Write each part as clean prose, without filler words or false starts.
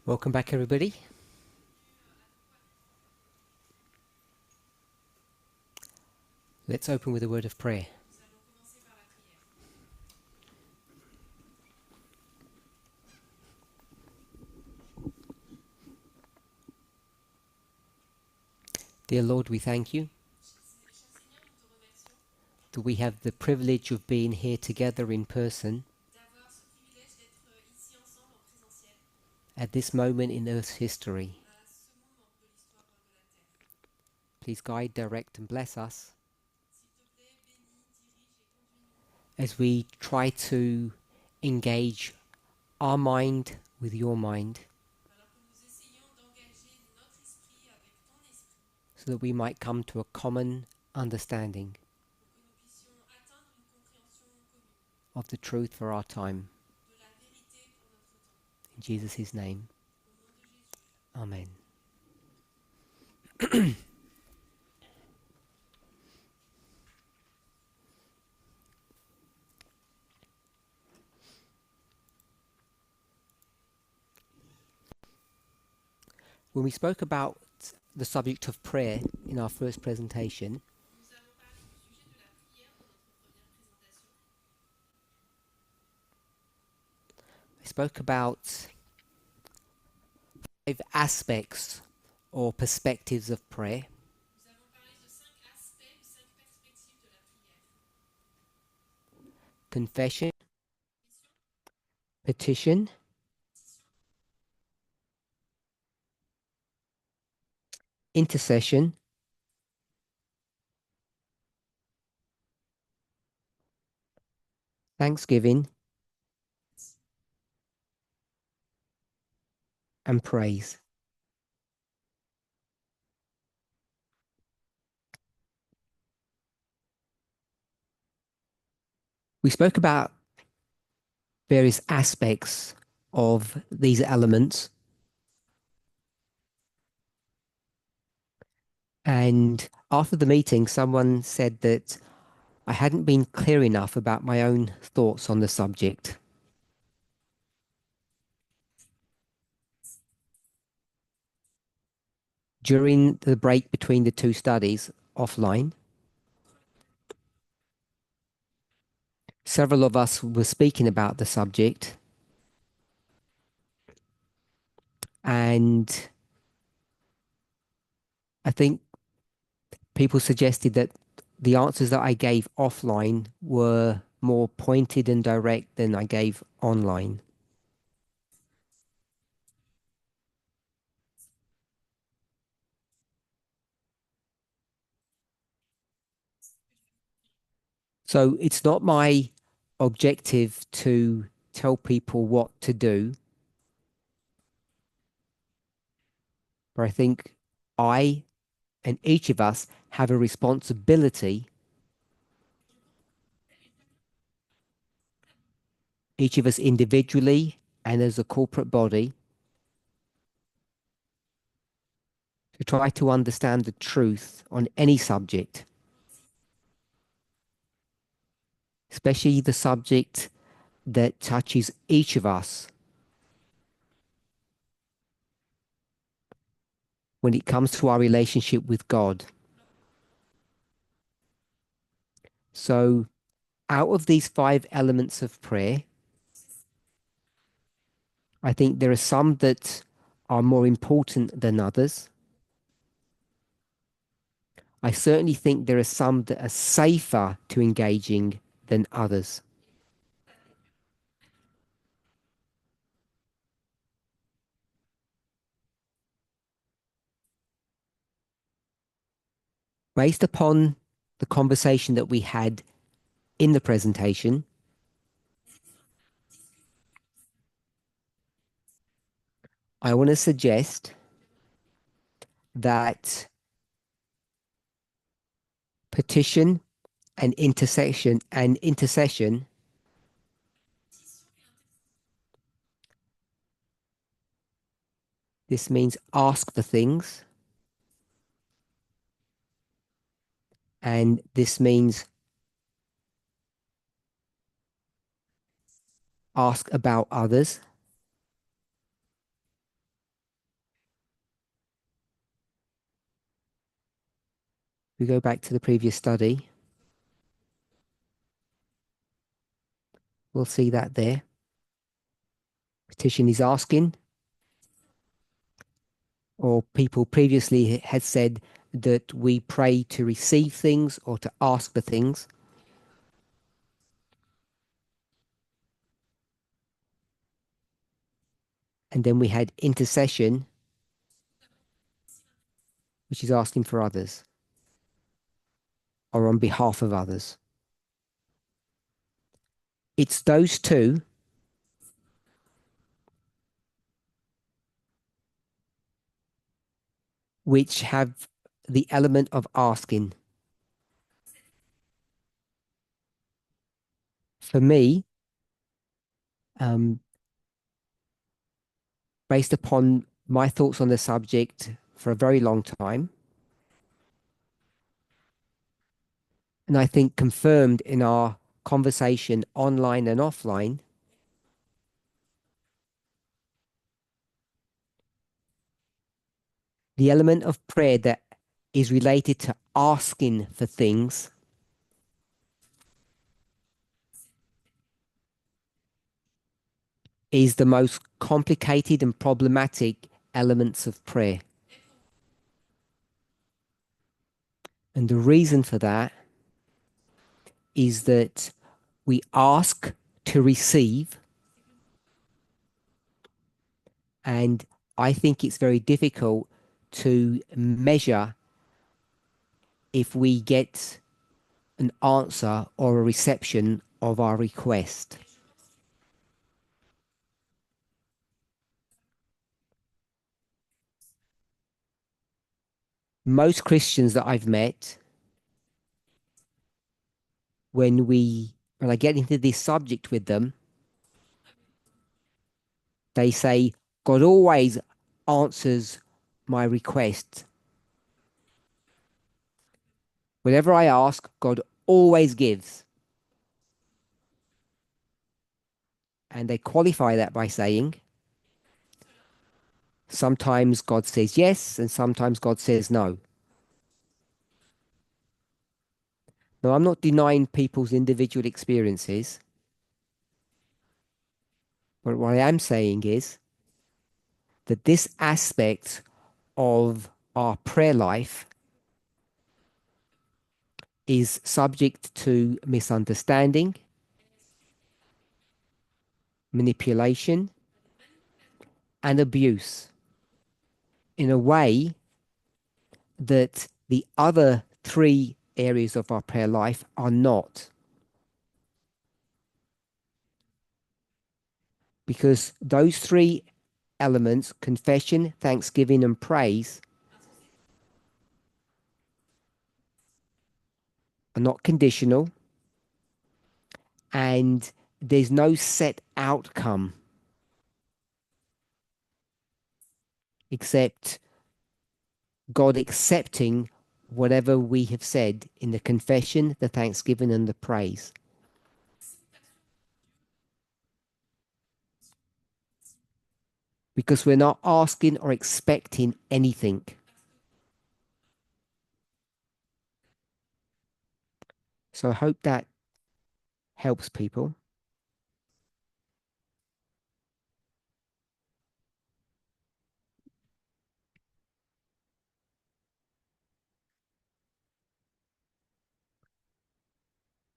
Welcome back, everybody. Let's open with a word of prayer. Dear Lord, we thank you that we have the privilege of being here together in person at this moment in Earth's history. Please guide, direct, and bless us as we try to engage our mind with your mind so that we might come to a common understanding of the truth for our time. In Jesus' name, Amen. When we spoke about the subject of prayer in our first presentation, I spoke about 5 aspects or perspectives of prayer. Confession, petition, intercession, thanksgiving, and praise. We spoke about various aspects of these elements, and after the meeting someone said that I hadn't been clear enough about my own thoughts on the subject. During the break between the 2 studies offline, several of us were speaking about the subject, and I think people suggested that the answers that I gave offline were more pointed and direct than I gave online. So it's not my objective to tell people what to do, but I think I and each of us have a responsibility, each of us individually and as a corporate body, to try to understand the truth on any subject, especially the subject that touches each of us when it comes to our relationship with God. So, out of these 5 elements of prayer, I think there are some that are more important than others. I certainly think there are some that are safer to engaging than others. Based upon the conversation that we had in the presentation, I want to suggest that petition and intercession this means ask for things, and this means ask about others. we go back to the previous study, we'll see that there. Petition is asking, or people previously had said that we pray to receive things or to ask for things. And then we had intercession, which is asking for others or on behalf of others. It's those two which have the element of asking. For me, based upon my thoughts on the subject for a very long time, and I think confirmed in our conversation online and offline, the element of prayer that is related to asking for things is the most complicated and problematic elements of prayer. And the reason for that is that we ask to receive, and I think it's very difficult to measure if we get an answer or a reception of our request. Most Christians that I've met, when I get into this subject with them, they say, God always answers my request. Whenever I ask, God always gives. And they qualify that by saying, sometimes God says yes, and sometimes God says no. Now, I'm not denying people's individual experiences, but what I am saying is that this aspect of our prayer life is subject to misunderstanding, manipulation, and abuse in a way that the other three areas of our prayer life are not. Because those three elements, confession, thanksgiving, and praise, are not conditional, and there's no set outcome except God accepting whatever we have said in the confession, the thanksgiving, and the praise. Because we're not asking or expecting anything. So I hope that helps people.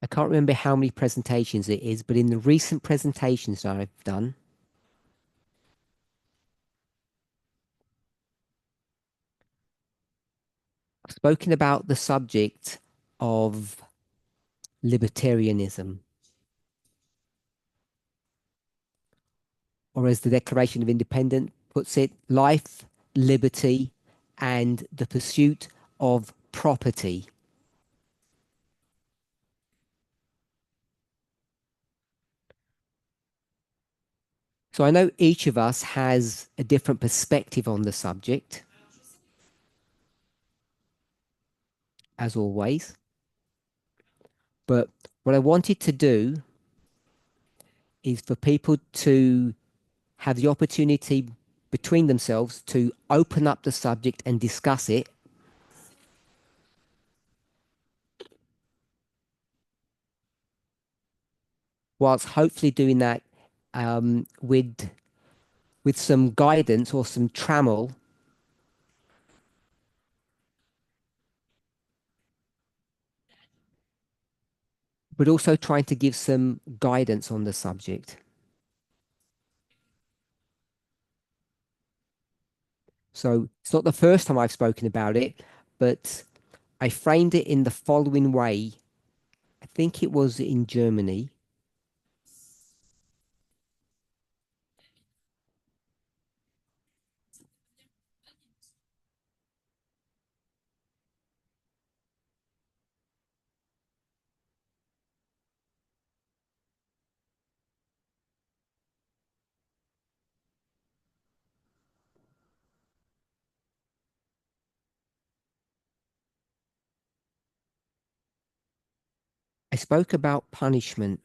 I can't remember how many presentations it is, but in the recent presentations that I've done, I've spoken about the subject of libertarianism, or as the Declaration of Independence puts it, life, liberty, and the pursuit of property. So I know each of us has a different perspective on the subject, as always. But what I wanted to do is for people to have the opportunity between themselves to open up the subject and discuss it, whilst hopefully doing that with some guidance or some trammel, but also trying to give some guidance on the subject. So it's not the first time I've spoken about it, but I framed it in the following way. I think it was in Germany. I spoke about punishment,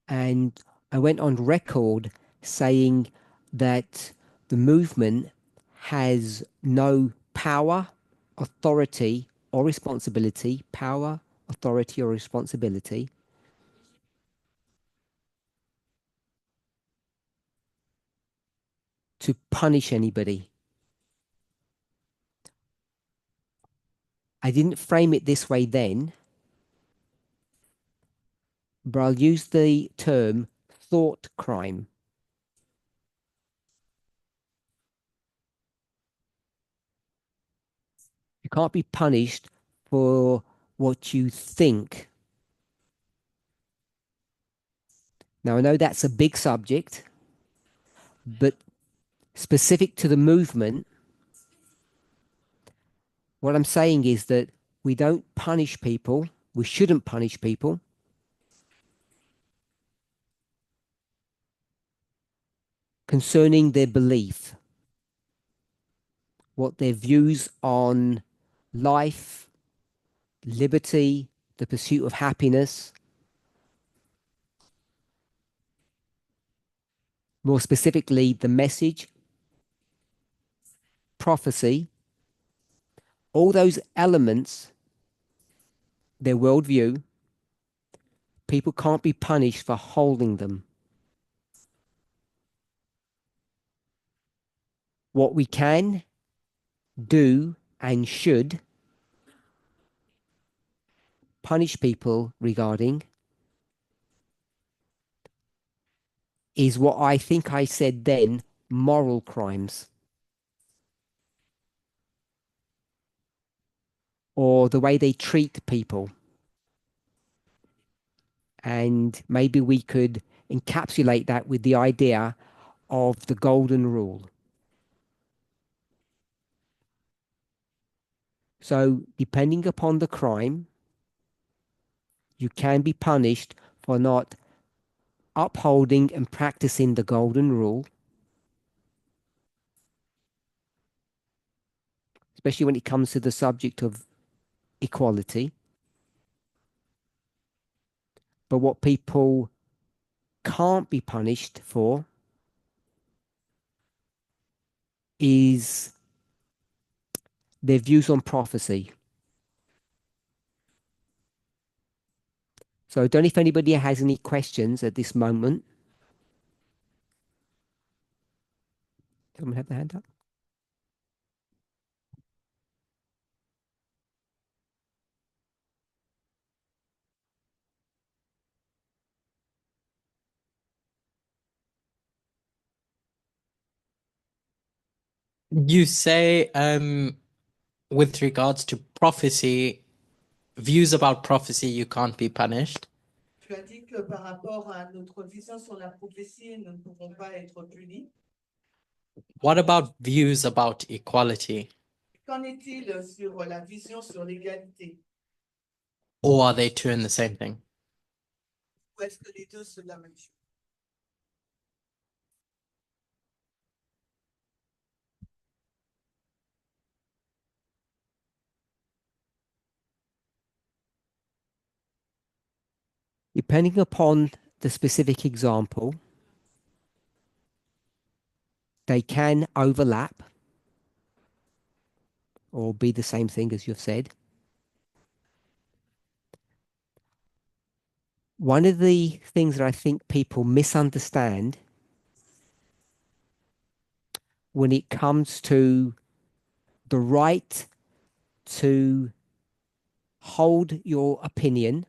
and I went on record saying that the movement has no power, authority, or responsibility, power, authority, or responsibility to punish anybody. I didn't frame it this way then, but I'll use the term thought crime. You can't be punished for what you think. Now, I know that's a big subject, but specific to the movement, what I'm saying is that we don't punish people, we shouldn't punish people concerning their belief, what their views on life, liberty, the pursuit of happiness, more specifically, the message, prophecy, all those elements, their worldview, people can't be punished for holding them. What we can do and should punish people regarding is what I think I said then, moral crimes, or the way they treat people. And maybe we could encapsulate that with the idea of the golden rule. So, depending upon the crime, you can be punished for not upholding and practicing the golden rule, especially when it comes to the subject of equality. But what people can't be punished for is their views on prophecy. So I don't know if anybody has any questions at this moment. Someone have their hand up? You say, with regards to prophecy, views about prophecy, you can't be punished. Tu as dit que par rapport à notre vision sur la prophétie, nous ne pouvons pas être punis. What about views about equality? Qu'en est-il sur la vision sur l'égalité? Or are they two in the same thing? Ou est-ce que les deux sont la même chose? Depending upon the specific example, they can overlap or be the same thing as you've said. One of the things that I think people misunderstand when it comes to the right to hold your opinion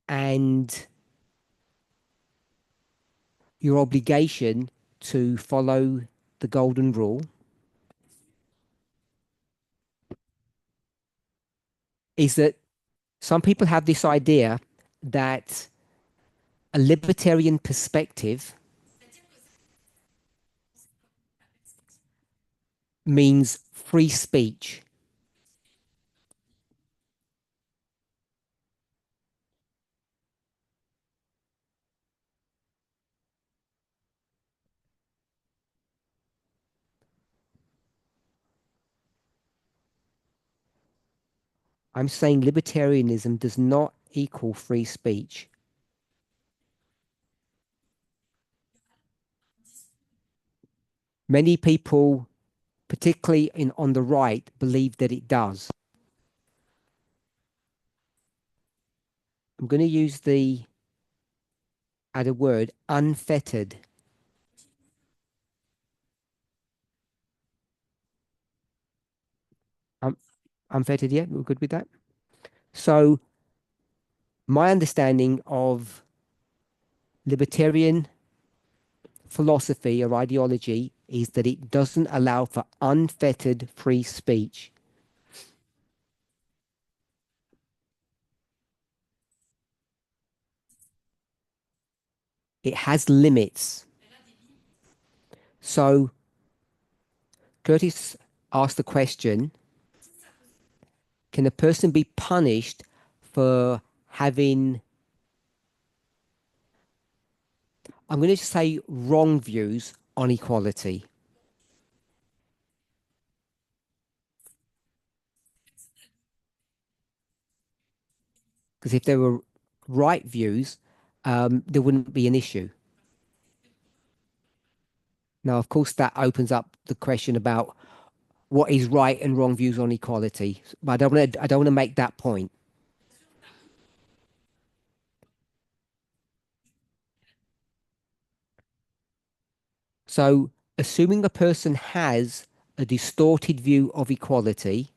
and your obligation to follow the golden rule is that some people have this idea that a libertarian perspective means free speech. I'm saying libertarianism does not equal free speech. Many people, particularly on the right, believe that it does. I'm going to use the add a word, unfettered. Unfettered, yeah, we're good with that. So my understanding of libertarian philosophy or ideology is that it doesn't allow for unfettered free speech. It has limits. So Curtis asked the question, can a person be punished for having, I'm going to say, wrong views on equality? Because if there were right views, there wouldn't be an issue. Now, of course, that opens up the question about what is right and wrong views on equality. But I don't want to make that point. So, assuming a person has a distorted view of equality,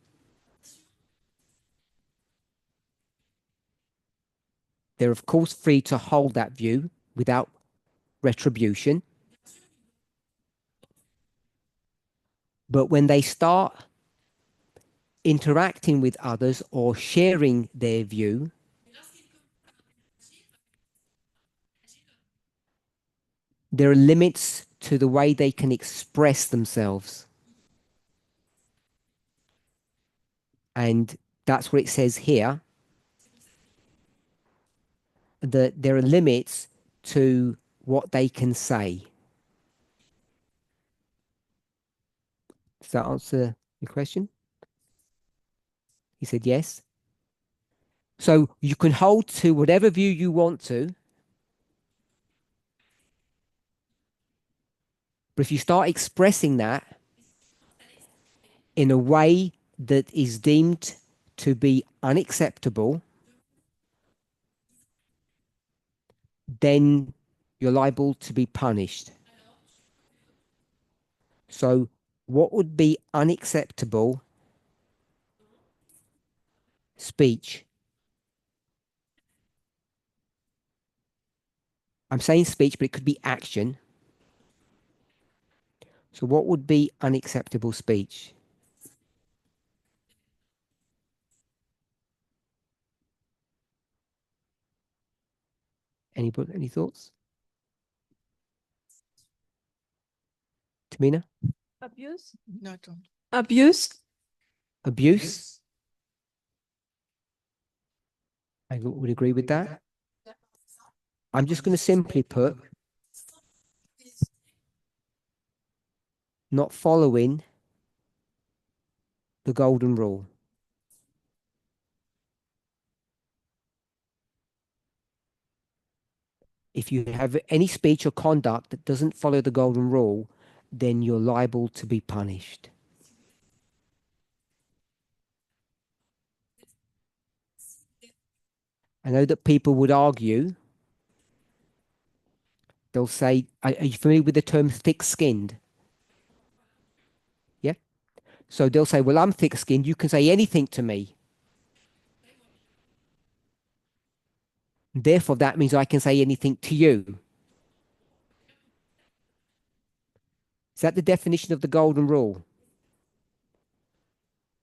they're of course free to hold that view without retribution. But when they start interacting with others or sharing their view, there are limits to the way they can express themselves. And that's what it says here, that there are limits to what they can say. Does that answer your question? He said yes. So you can hold to whatever view you want to, but if you start expressing that in a way that is deemed to be unacceptable, then you're liable to be punished. So what would be unacceptable speech? I'm saying speech, but it could be action. So what would be unacceptable speech? Anybody, any thoughts? Tamina? Abuse? No, don't. Abuse? Abuse? I would agree with that. I'm just going to simply put not following the golden rule. If you have any speech or conduct that doesn't follow the golden rule, then you're liable to be punished. I know that people would argue, they'll say, are you familiar with the term thick-skinned? Yeah. So they'll say, well, I'm thick-skinned. You can say anything to me. Therefore, that means I can say anything to you. Is that the definition of the golden rule?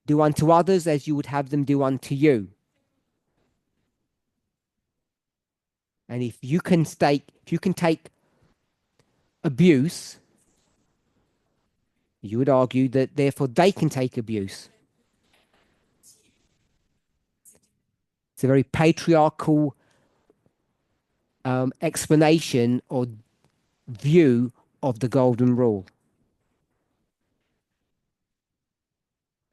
Do unto others as you would have them do unto you. And if you can take abuse, you would argue that therefore they can take abuse. It's a very patriarchal explanation or view of the golden rule.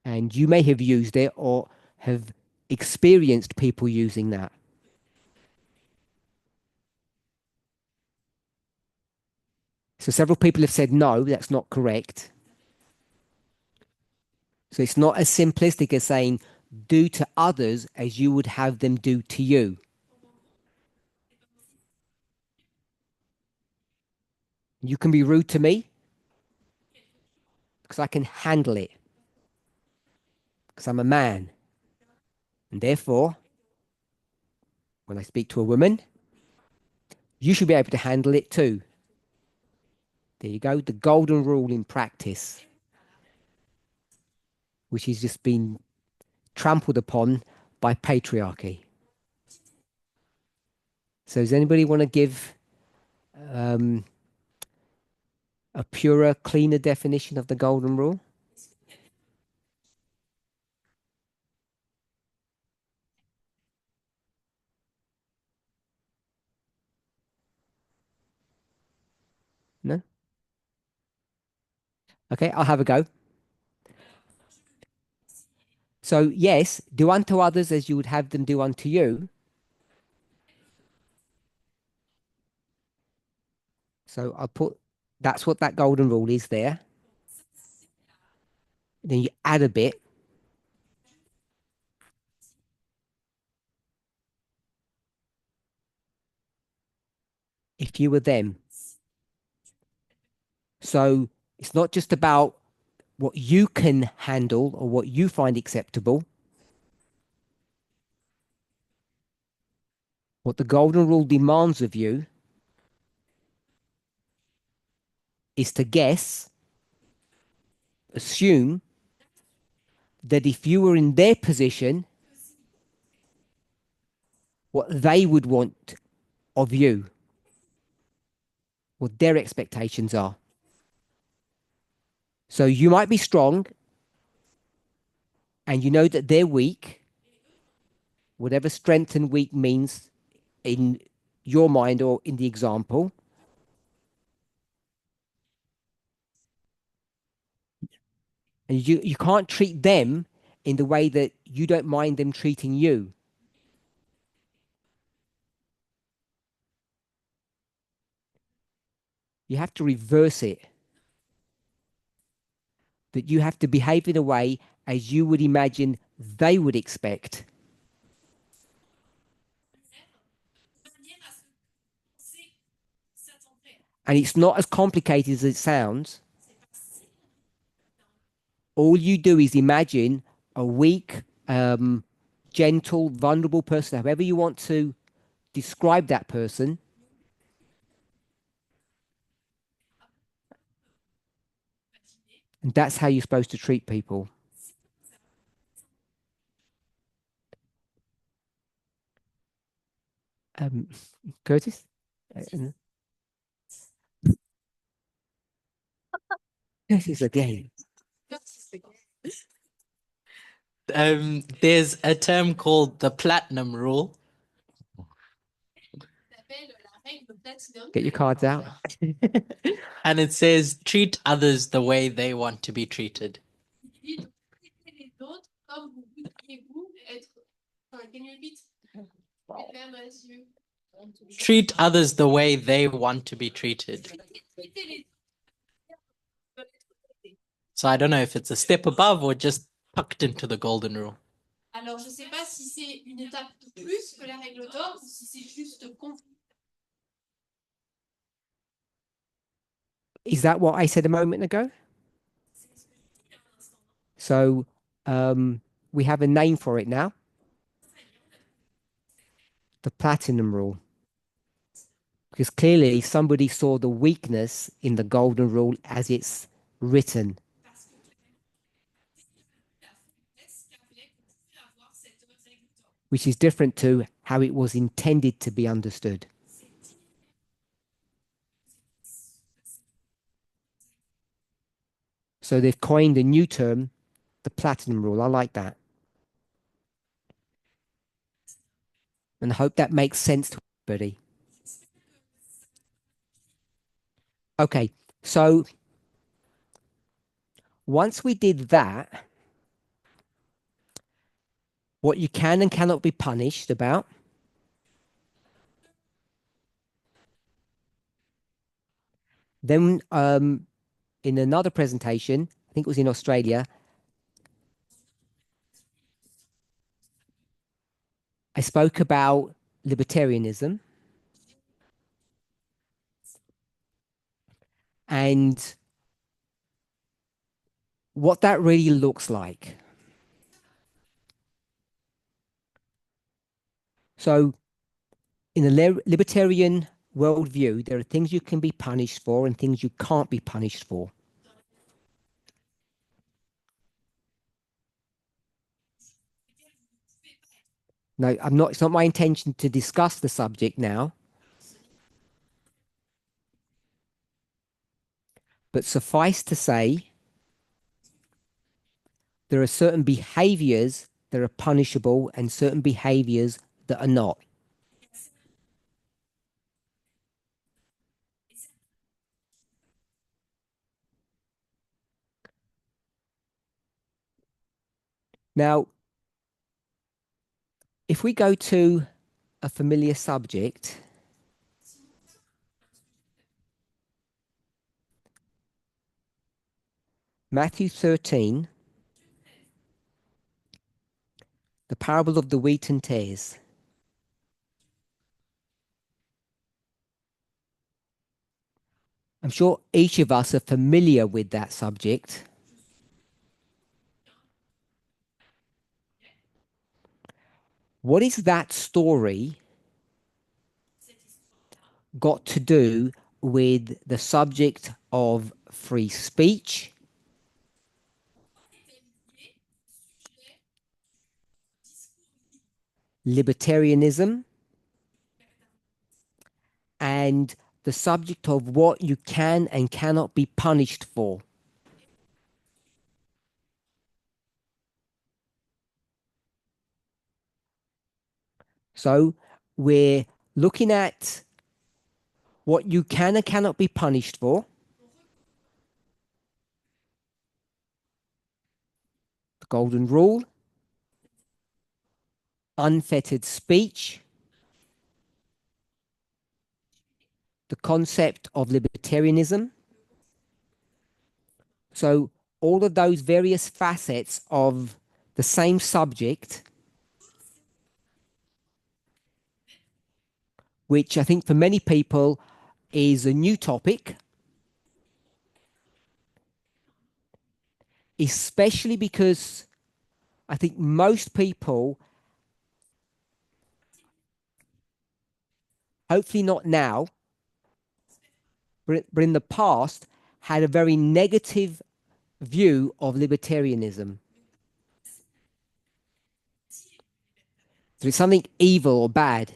And you may have used it or have experienced people using that. So several people have said, no, that's not correct. So it's not as simplistic as saying, do to others as you would have them do to you. You can be rude to me because I can handle it. Because I'm a man. And therefore, when I speak to a woman, you should be able to handle it too. There you go, the golden rule in practice, which has just been trampled upon by patriarchy. So does anybody want to give a purer, cleaner definition of the golden rule? No? Okay, I'll have a go. So yes, do unto others as you would have them do unto you. So I'll put, that's what that golden rule is there. Then you add a bit. If you were them. So it's not just about what you can handle or what you find acceptable. What the golden rule demands of you is to guess, assume that if you were in their position, what they would want of you, what their expectations are. So you might be strong and you know that they're weak, whatever strength and weak means in your mind or in the example. And you can't treat them in the way that you don't mind them treating you. You have to reverse it. That you have to behave in a way as you would imagine they would expect. And it's not as complicated as it sounds. All you do is imagine a weak, gentle, vulnerable person, however you want to describe that person. And that's how you're supposed to treat people. Curtis? This is a game. There's a term called the platinum rule. Get your cards out. And it says, treat others the way they want to be treated. Treat others the way they want to be treated. So I don't know if it's a step above or just tucked into the golden rule. Alors, je sais pas si c'est une étape de plus que la règle d'or ou si c'est juste Is that what I said a moment ago? So we have a name for it now. The platinum rule. Because clearly somebody saw the weakness in the golden rule as it's written. Which is different to how it was intended to be understood. So they've coined a new term, the platinum rule. I like that. And I hope that makes sense to everybody. Okay, so once we did that, what you can and cannot be punished about, then in another presentation, I think it was in Australia, I spoke about libertarianism and what that really looks like. So in a libertarian worldview, there are things you can be punished for and things you can't be punished for. No, it's not my intention to discuss the subject now. But suffice to say, there are certain behaviors that are punishable and certain behaviors that are not. Now, if we go to a familiar subject, Matthew 13, the parable of the wheat and tares. I'm sure each of us are familiar with that subject. What is that story got to do with the subject of free speech, libertarianism, and the subject of what you can and cannot be punished for? So we're looking at what you can and cannot be punished for, the golden rule, unfettered speech, the concept of libertarianism. So all of those various facets of the same subject, which I think for many people is a new topic, especially because I think most people, hopefully not now, but in the past, had a very negative view of libertarianism. So it's something evil or bad.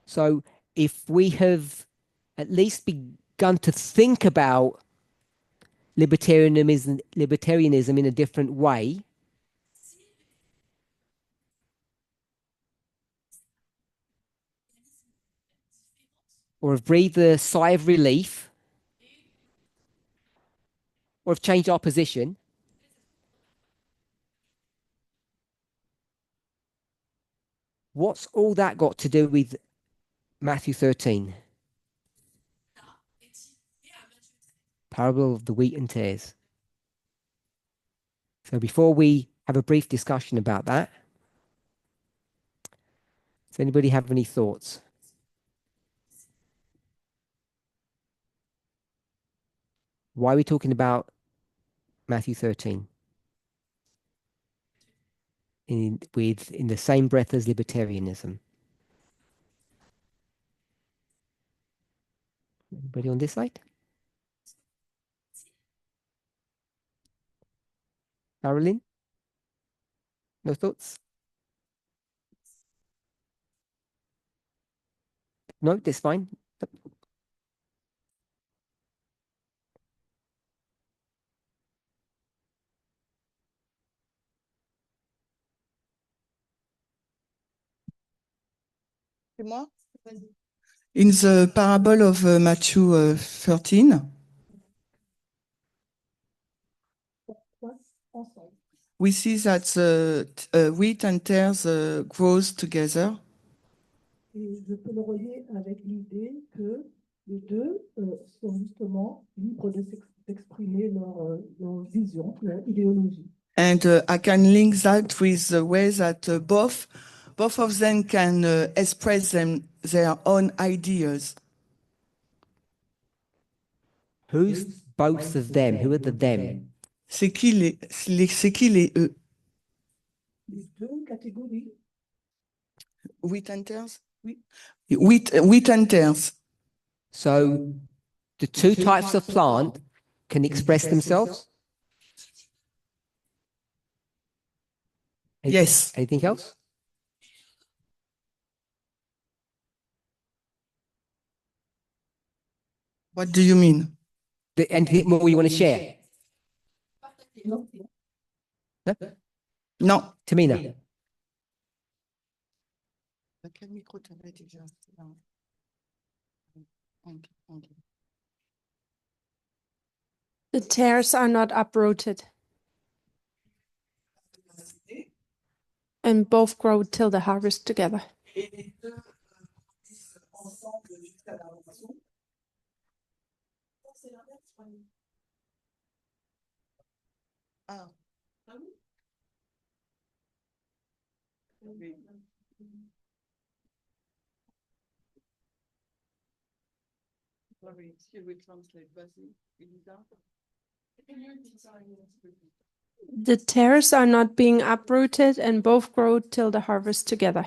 So if we have at least begun to think about libertarianism in a different way, or have breathed a sigh of relief, or have changed our position, what's all that got to do with Matthew 13? Parable of the wheat and tares. So before we have a brief discussion about that, does anybody have any thoughts? Why are we talking about Matthew 13 in the same breath as libertarianism? Anybody on this side? Marilyn? No thoughts? No, that's fine. C'est moi? In the parable of Matthew 13, we see that wheat and tares grows together. Et je peux le relier avec l'idée que les deux sont justement libres d'exprimer leur vision, leur idéologie. And I can link that with the way that both of them can express their own ideas. Who's both of them? Who are the them? C'est qui les eux? Les deux catégories. Wheat and tares? Oui. Wheat and tares. So the two types of plant can express themselves? Yes. Anything else? What do you mean? Anything more you want to share? Non. No? Non. Tamina? The tares are not uprooted, and both grow till the harvest together. The tares are not being uprooted, and both grow till the harvest together.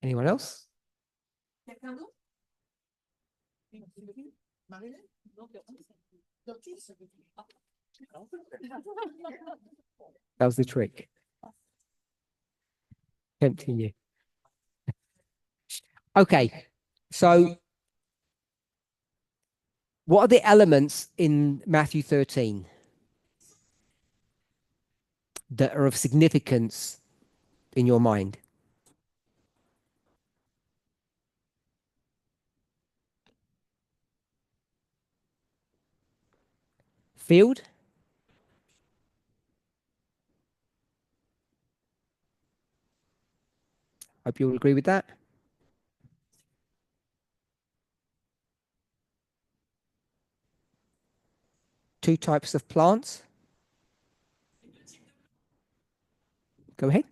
Anyone else? That was the trick. Continue. Okay, so what are the elements in Matthew 13 that are of significance in your mind? Field? Hope you all agree with that. Two types of plants. Go ahead.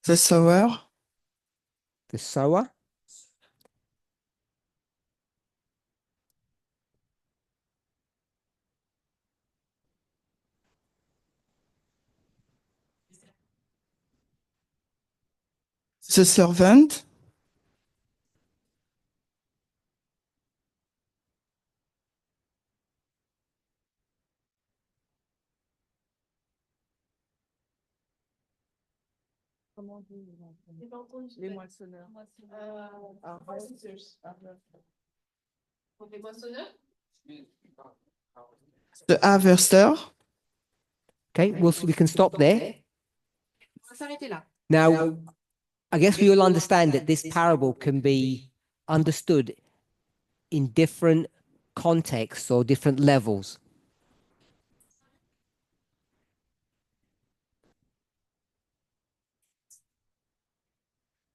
The sower. The sower. The servant. Les moissonneurs. The harvester. Okay, we can stop there. Now, I guess we all understand that this parable can be understood in different contexts or different levels.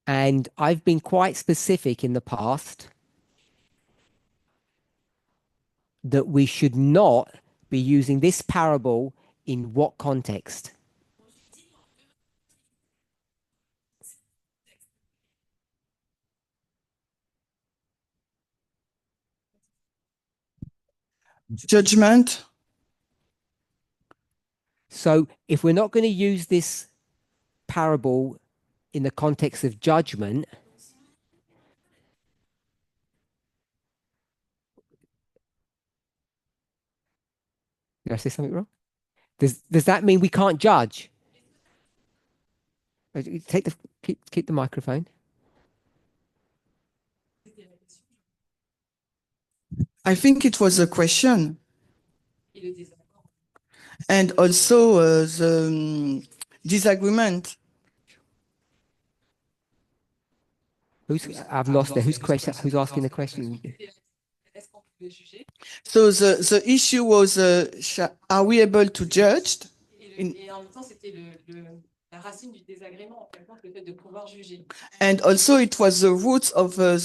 And I've been quite specific in the past that we should not be using this parable in what context? Judgment. So if we're not going to use this parable in the context of judgment, did I say something wrong? Does that mean we can't judge? Keep the microphone. I think it was a question. And also the disagreement. I've lost there. Who's asking the question? So the issue was, are we able to judge? And also it was the root of the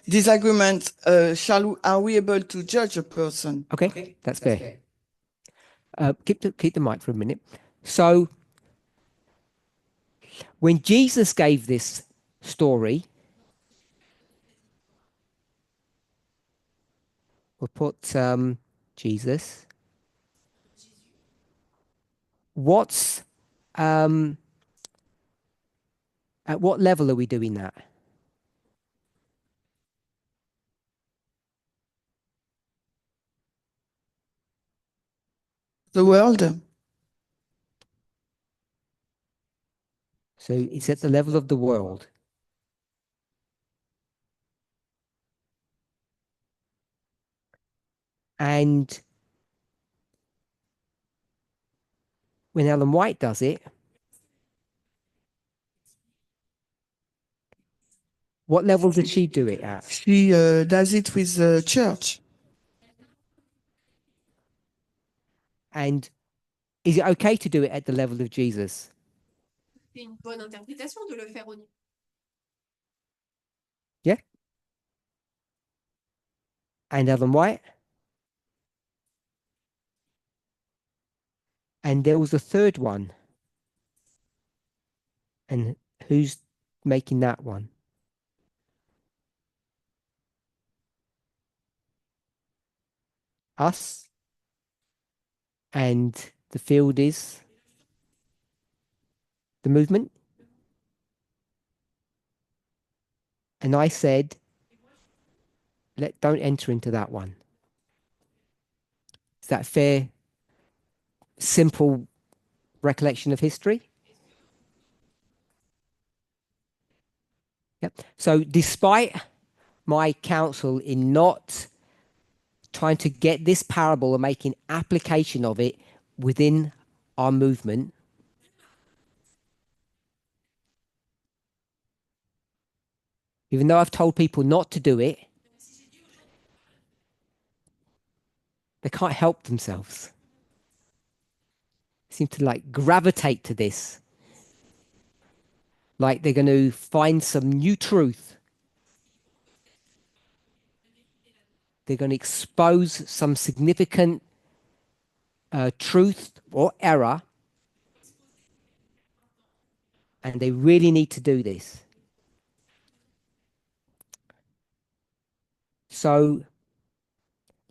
disagreement. Are we able to judge a person? Okay, that's fair. Keep the mic for a minute. So when Jesus gave this story, we'll put Jesus. What's at what level are we doing that? The world. So it's at the level of the world. And when Ellen White does it, what level did she do it at? She does it with the church. And is it okay to do it at the level of Jesus? C'est une bonne interprétation de le faire au niveau. Yeah? And Ellen White? And there was a third one. And who's making that one? Us. And the field is the movement. And I said, don't enter into that one. Is that fair, simple recollection of history? Yep. So despite my counsel in not trying to get this parable and making application of it within our movement, even though I've told people not to do it, they can't help themselves. They seem to like gravitate to this. Like they're going to find some new truth. They're going to expose some significant truth or error. And they really need to do this. So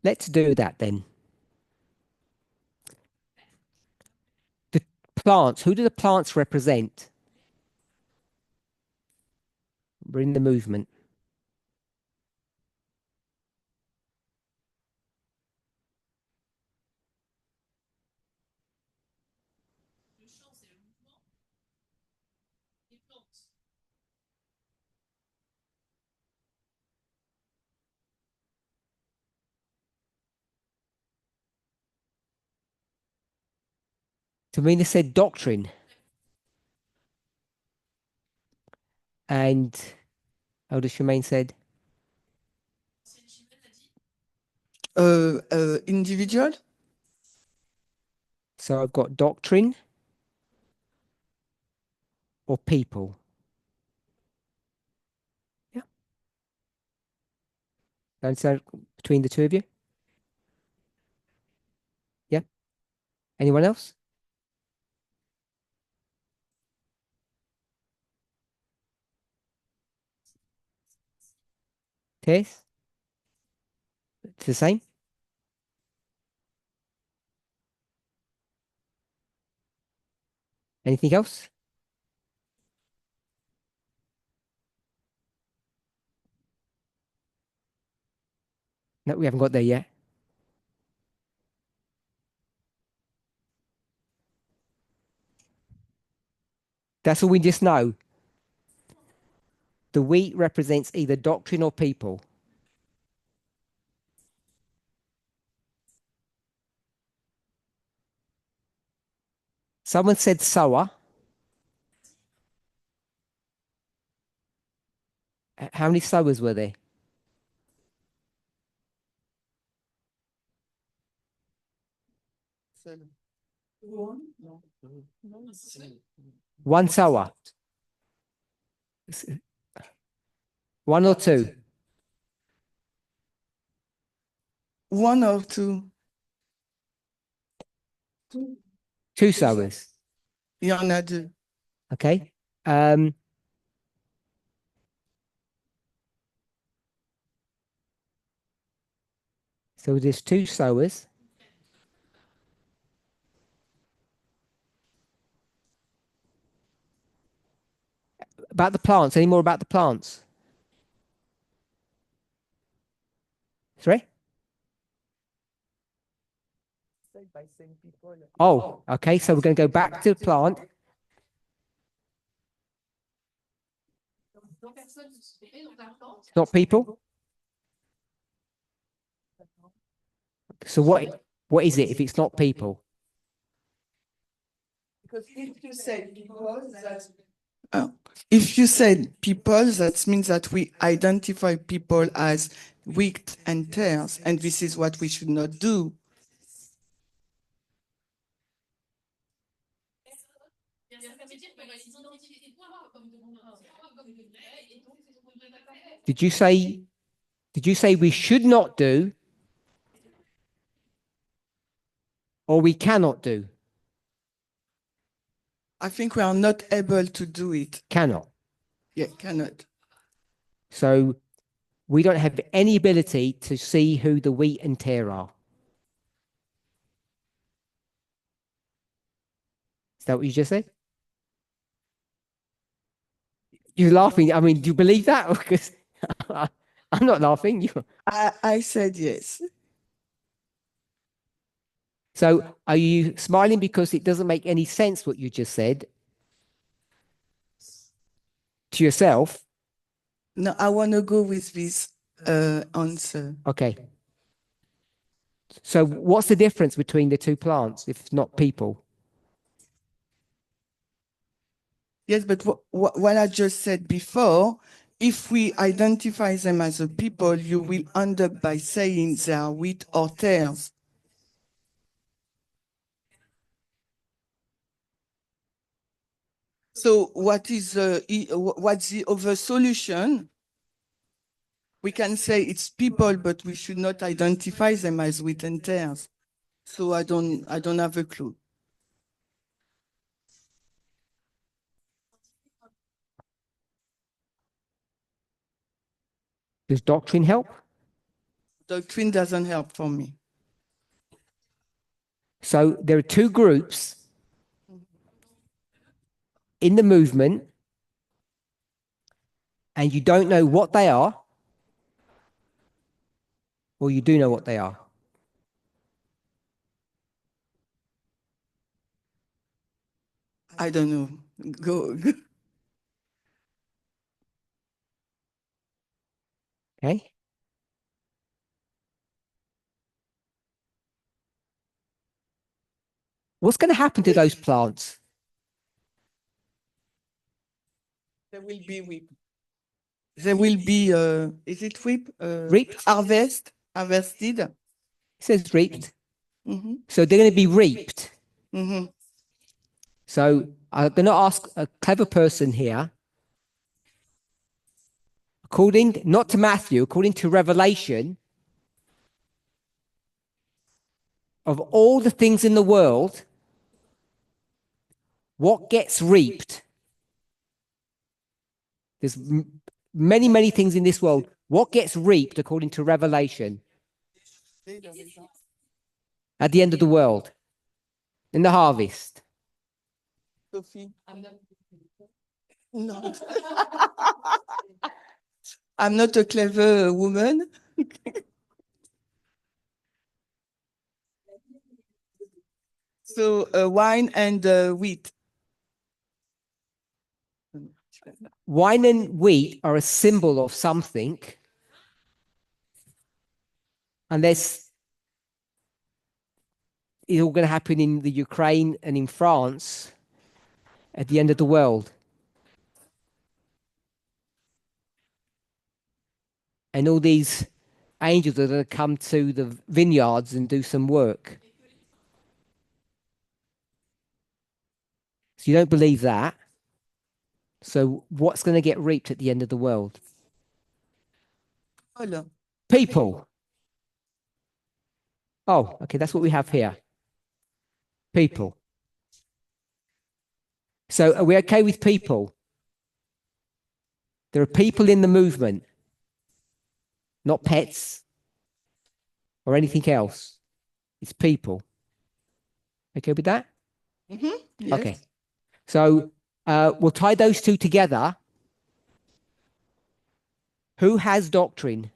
let's do that then. The plants, who do the plants represent? We're in the movement. Tamina said doctrine. And Elder Shemaine said? Individual. So I've got doctrine or people. Yeah. Understand between the two of you? Yeah. Anyone else? Tess? It's the same? Anything else? No, we haven't got there yet. That's all we just know. The wheat represents either doctrine or people. Someone said sower. How many sowers were there? One sower. One or two? One or two. Two sowers. Il y en a deux. Okay. So there's two sowers. About the plants, any more about the plants? Sorry? Oh, okay. So we're going to go back to the plant. It's not people. So what is it if it's not people? Because if you said people, if you said people, that means that we identify people as wheat and tares, and this is what we should not do. Did you say we should not do or we cannot do? I think we are not able to do it. Cannot. Yeah, cannot. So we don't have any ability to see who the wheat and tare are. Is that what you just said? You're laughing. I mean, do you believe that? Because I'm not laughing. I said yes. So are you smiling because it doesn't make any sense what you just said to yourself? No, I want to go with this answer. Okay. So what's the difference between the two plants, if not people? Yes, but what I just said before, if we identify them as a people, you will end up by saying they are wheat or tares. So what's the other solution? We can say it's people, but we should not identify them as wheat and tares. So I don't have a clue. Does doctrine help? Doctrine doesn't help for me. So there are two groups in the movement, and you don't know what they are, or you do know what they are. I don't know. Go. Okay. What's going to happen to those plants? There will be whip. There will be, is it whip? Reaped? Harvested. It says reaped. Mm-hmm. So they're going to be reaped. Mm-hmm. So I'm going to ask a clever person here. according not to Matthew, according to Revelation, of all the things in the world, what gets reaped? There's many, many things in this world. What gets reaped according to Revelation at the end of the world, in the harvest? Sophie. No. I'm not a clever woman. So wine and wheat. Wine and wheat are a symbol of something, and this is all going to happen in the Ukraine and in France at the end of the world. And all these angels are going to come to the vineyards and do some work. So you don't believe that. So what's going to get reaped at the end of the world? Hola. People. Oh, okay, that's what we have here. People. So are we okay with people? There are people in the movement, not pets or anything else. It's people. Okay with that? Yes. Okay. So we'll tie those two together. Who has doctrine?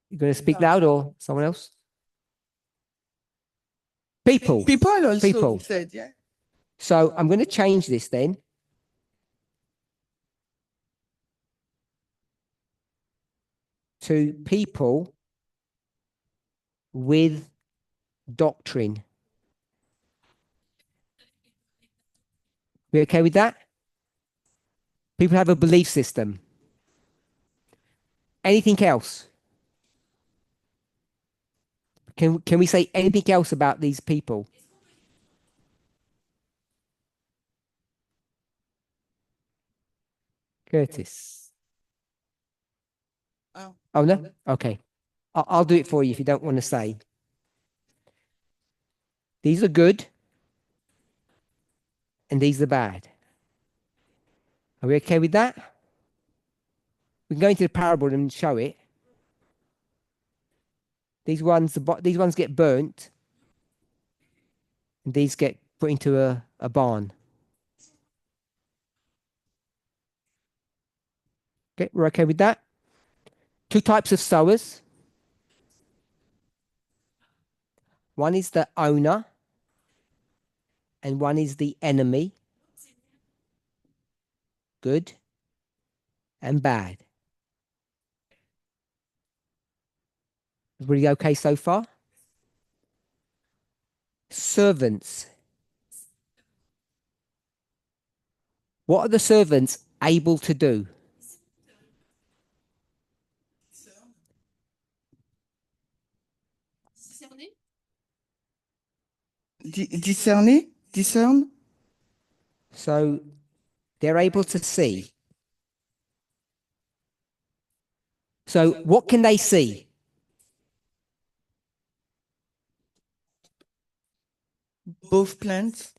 You going to speak loud or someone else? People. People also People. said, yeah. So I'm going to change this then. To people with doctrine. We okay with that? People have a belief system. Anything else? Can we say anything else about these people? Curtis. Oh no? Okay. I'll do it for you if you don't want to say. These are good and these are bad. Are we okay with that? We can go into the parable and show it. These ones get burnt and these get put into a barn. Okay, we're okay with that? Two types of sowers. One is the owner and one is the enemy. Good and bad. Everybody okay so far? Servants. What are the servants able to do? Discern. So they're able to see. So what can they see? Both plants.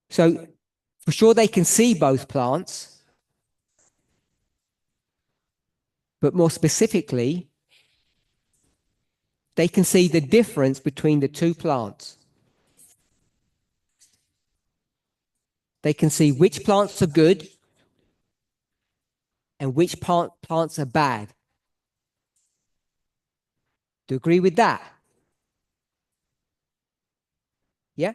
So for sure they can see both plants, but more specifically, they can see the difference between the two plants. They can see which plants are good and which plants are bad. Do you agree with that? Yeah?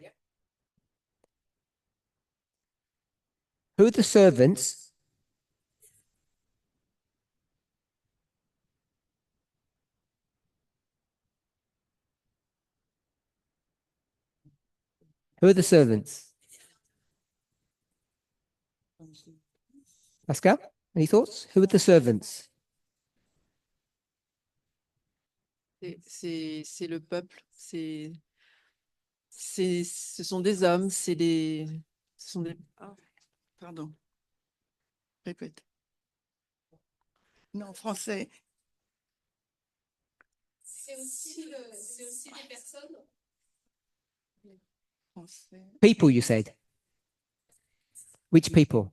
Who are the servants? Who are the servants? Pascal, any thoughts? Who are the servants? C'est le peuple, c'est Ce sont des hommes, ce sont des... Ah, pardon. Répète. Non, en français. C'est aussi des personnes. Français. People, you said. Which people?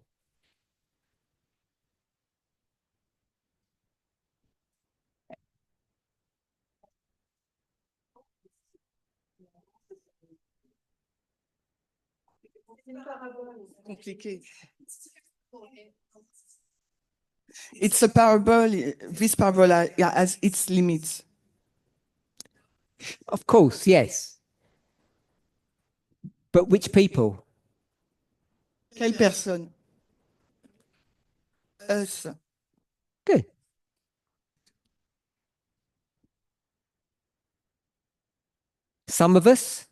Compliqué. It's a parable. This parable has its limits. Of course, yes. But which people? Quelle personne? Us. Good. Some of us?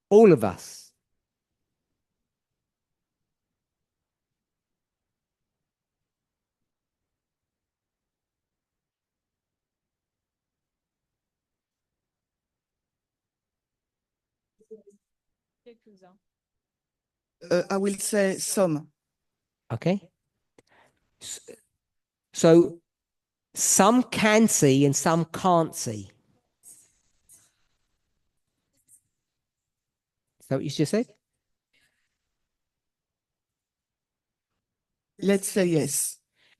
All of us? I will say some. Okay. So some can see and some can't see. Is that what you just said? Let's say yes.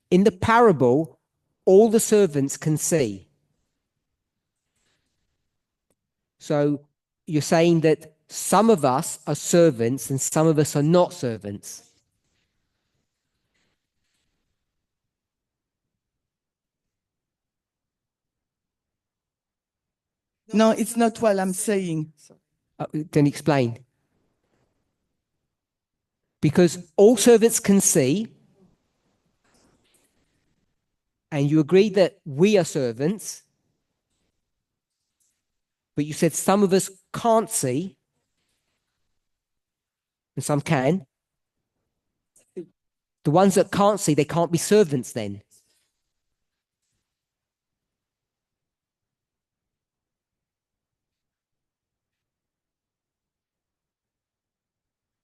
In the parable, all the servants can see. So you're saying that some of us are servants and some of us are not servants. No, it's not what I'm saying. Then explain. Because all servants can see, and you agree that we are servants, but you said some of us can't see, and some can. The ones that can't see, they can't be servants then.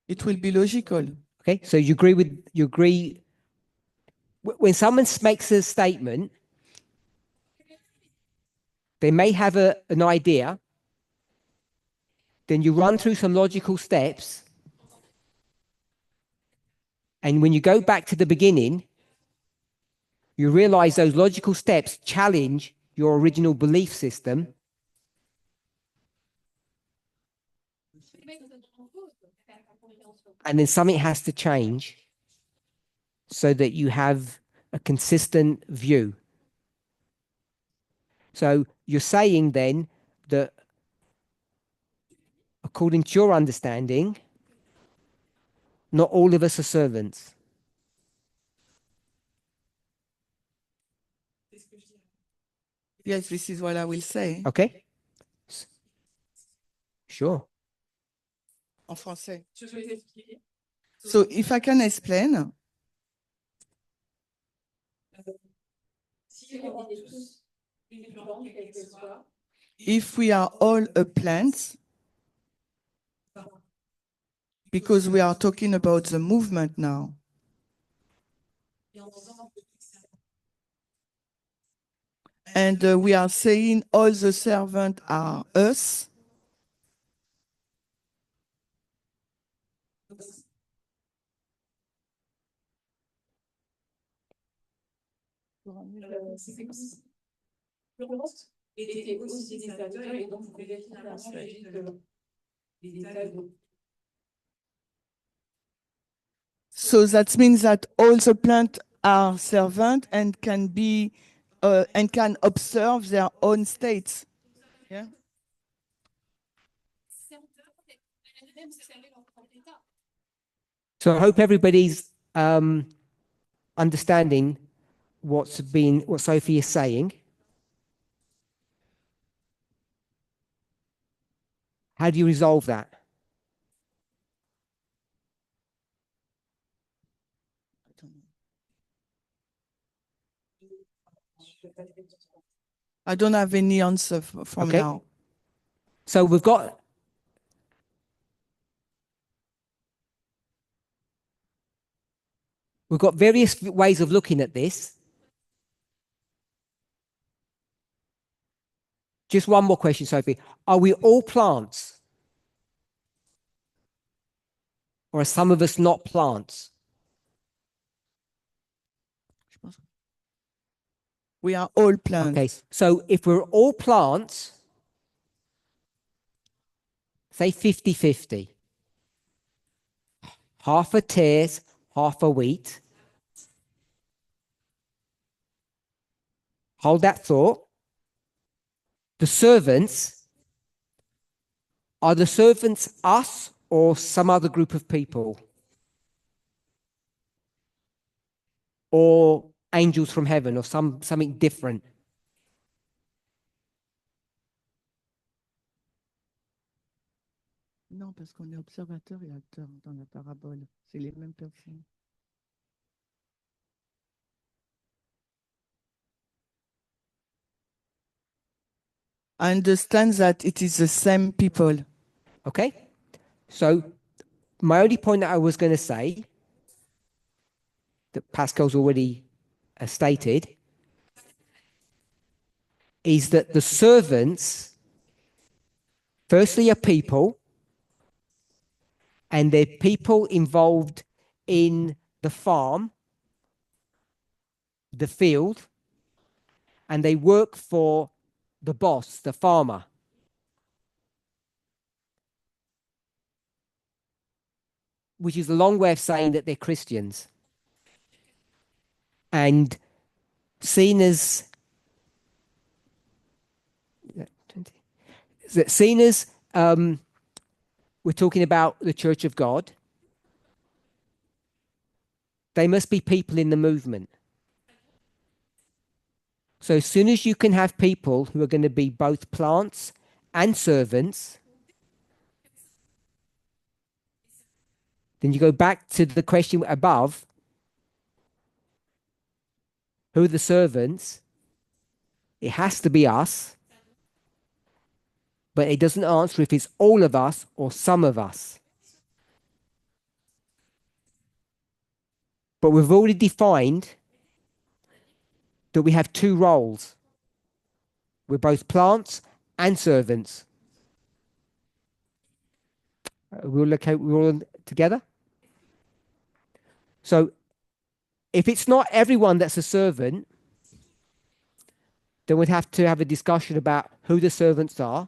It will be logical. Okay, so you agree when someone makes a statement, they may have an idea, then you run through some logical steps, and when you go back to the beginning, you realize those logical steps challenge your original belief system. And then something has to change so that you have a consistent view. So you're saying then that according to your understanding, not all of us are servants. Yes, this is what I will say. Okay? Sure. En français. So if I can explain, if we are all a plant, because we are talking about the movement now, and we are saying all the servants are us, so that means that all the plants are servants and can be and can observe their own states. Yeah. So I hope everybody's understanding what Sophie is saying. How do you resolve that? I don't have any answer from Okay. now. So we've got various ways of looking at this. Just one more question, Sophie. Are we all plants? Or are some of us not plants? We are all plants. Okay, so if we're all plants, say 50-50, half are tares, half are wheat. Hold that thought. The servants, are the servants us or some other group of people? Or angels from heaven or something different? Non, parce qu'on est observateur et acteur dans la parabole. C'est les mêmes personnes. I understand that it is the same people. Okay, so my only point that I was going to say, that Pascal's already stated, is that the servants, firstly, are people, and they're people involved in the farm, the field, and they work for the boss, the farmer. Which is a long way of saying that they're Christians. And seen as we're talking about the Church of God, they must be people in the movement. So as soon as you can have people who are going to be both plants and servants, then you go back to the question above, who are the servants? It has to be us, but it doesn't answer if it's all of us or some of us. But we've already defined that we have two roles. We're both plants and servants. We're all together? So if it's not everyone that's a servant, then we'd have to have a discussion about who the servants are.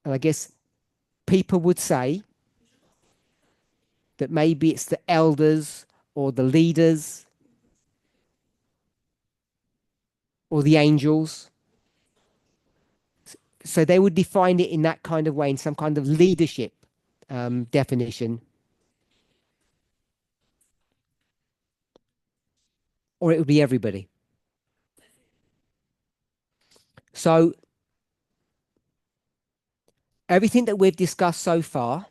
And I guess people would say that maybe it's the elders or the leaders or the angels. So they would define it in that kind of way, in some kind of leadership definition. Or it would be everybody. So everything that we've discussed so far,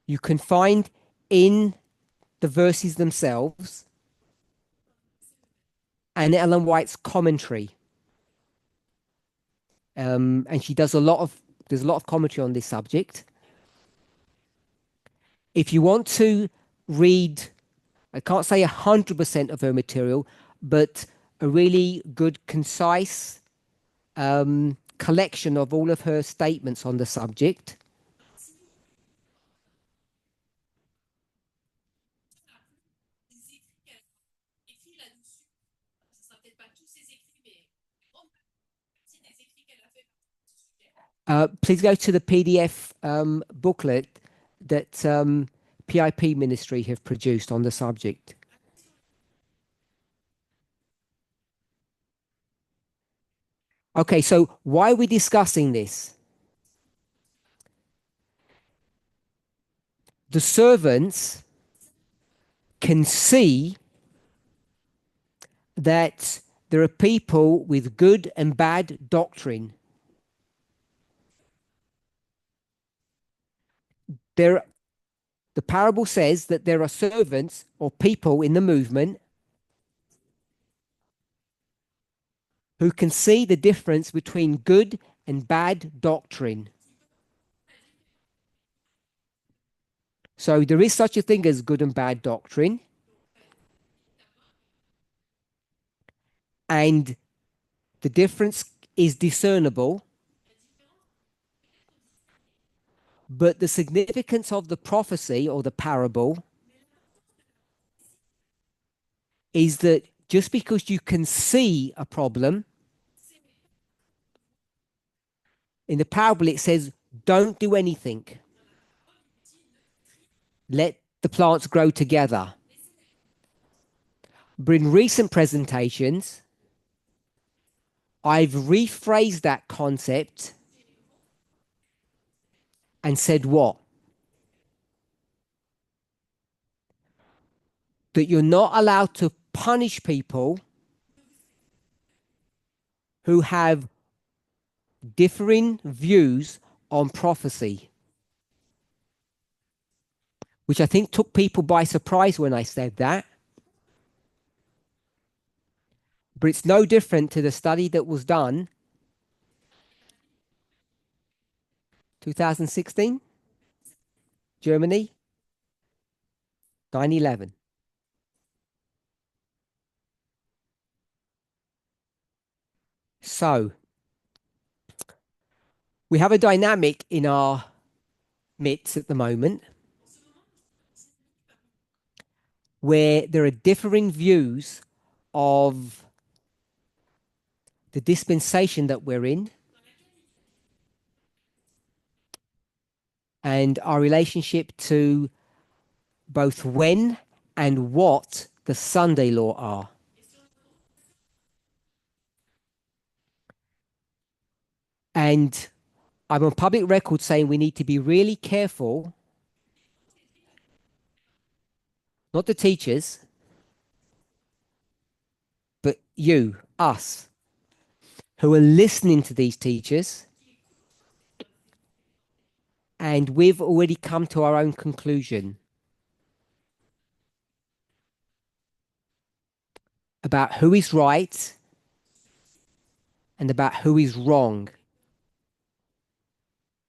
you can find in the verses themselves and Ellen White's commentary. And she does there's a lot of commentary on this subject. If you want to read, I can't say 100% of her material, but a really good, concise collection of all of her statements on the subject. Please go to the PDF booklet that PIP Ministry have produced on the subject. Okay, so why are we discussing this? The servants can see that there are people with good and bad doctrine. The parable says that there are servants or people in the movement who can see the difference between good and bad doctrine. So there is such a thing as good and bad doctrine. And the difference is discernible. But the significance of the prophecy or the parable is that just because you can see a problem, in the parable it says, don't do anything. Let the plants grow together. But in recent presentations, I've rephrased that concept and said what? That you're not allowed to punish people who have differing views on prophecy, which I think took people by surprise when I said that. But it's no different to the study that was done 2016, Germany, 9/11. So we have a dynamic in our midst at the moment where there are differing views of the dispensation that we're in and our relationship to both when and what the Sunday law are. And I'm on public record saying we need to be really careful, not the teachers, but you, us, who are listening to these teachers, and we've already come to our own conclusion about who is right and about who is wrong.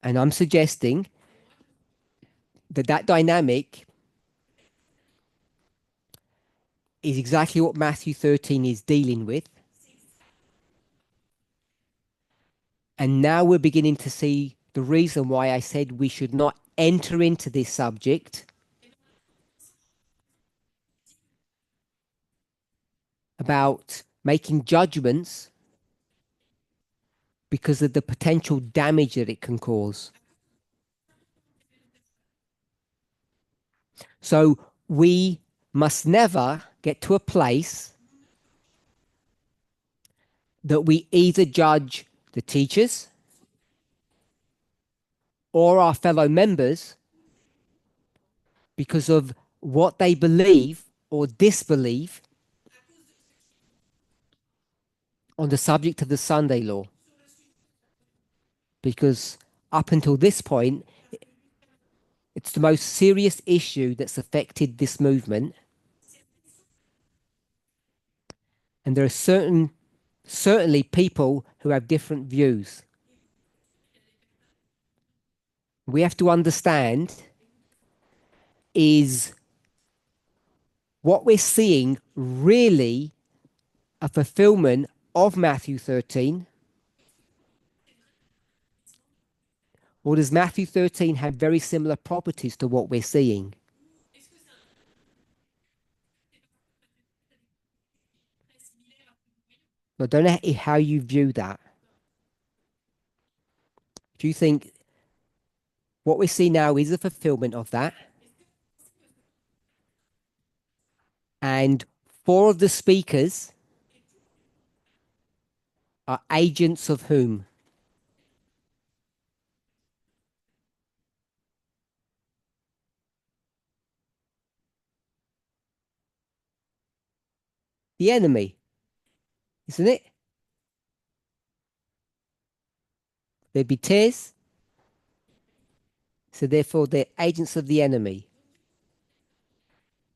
And I'm suggesting that that dynamic is exactly what Matthew 13 is dealing with. And now we're beginning to see the reason why I said we should not enter into this subject about making judgments because of the potential damage that it can cause. So we must never get to a place that we either judge the teachers or our fellow members because of what they believe or disbelieve on the subject of the Sunday law. Because up until this point, it's the most serious issue that's affected this movement. And there are certainly people who have different views. We have to understand is what we're seeing really a fulfillment of Matthew 13? Or does Matthew 13 have very similar properties to what we're seeing? I don't know how you view that. Do you think what we see now is a fulfillment of that? And 4 of the speakers are agents of whom? The enemy, isn't it? There'd be tears, so therefore they're agents of the enemy.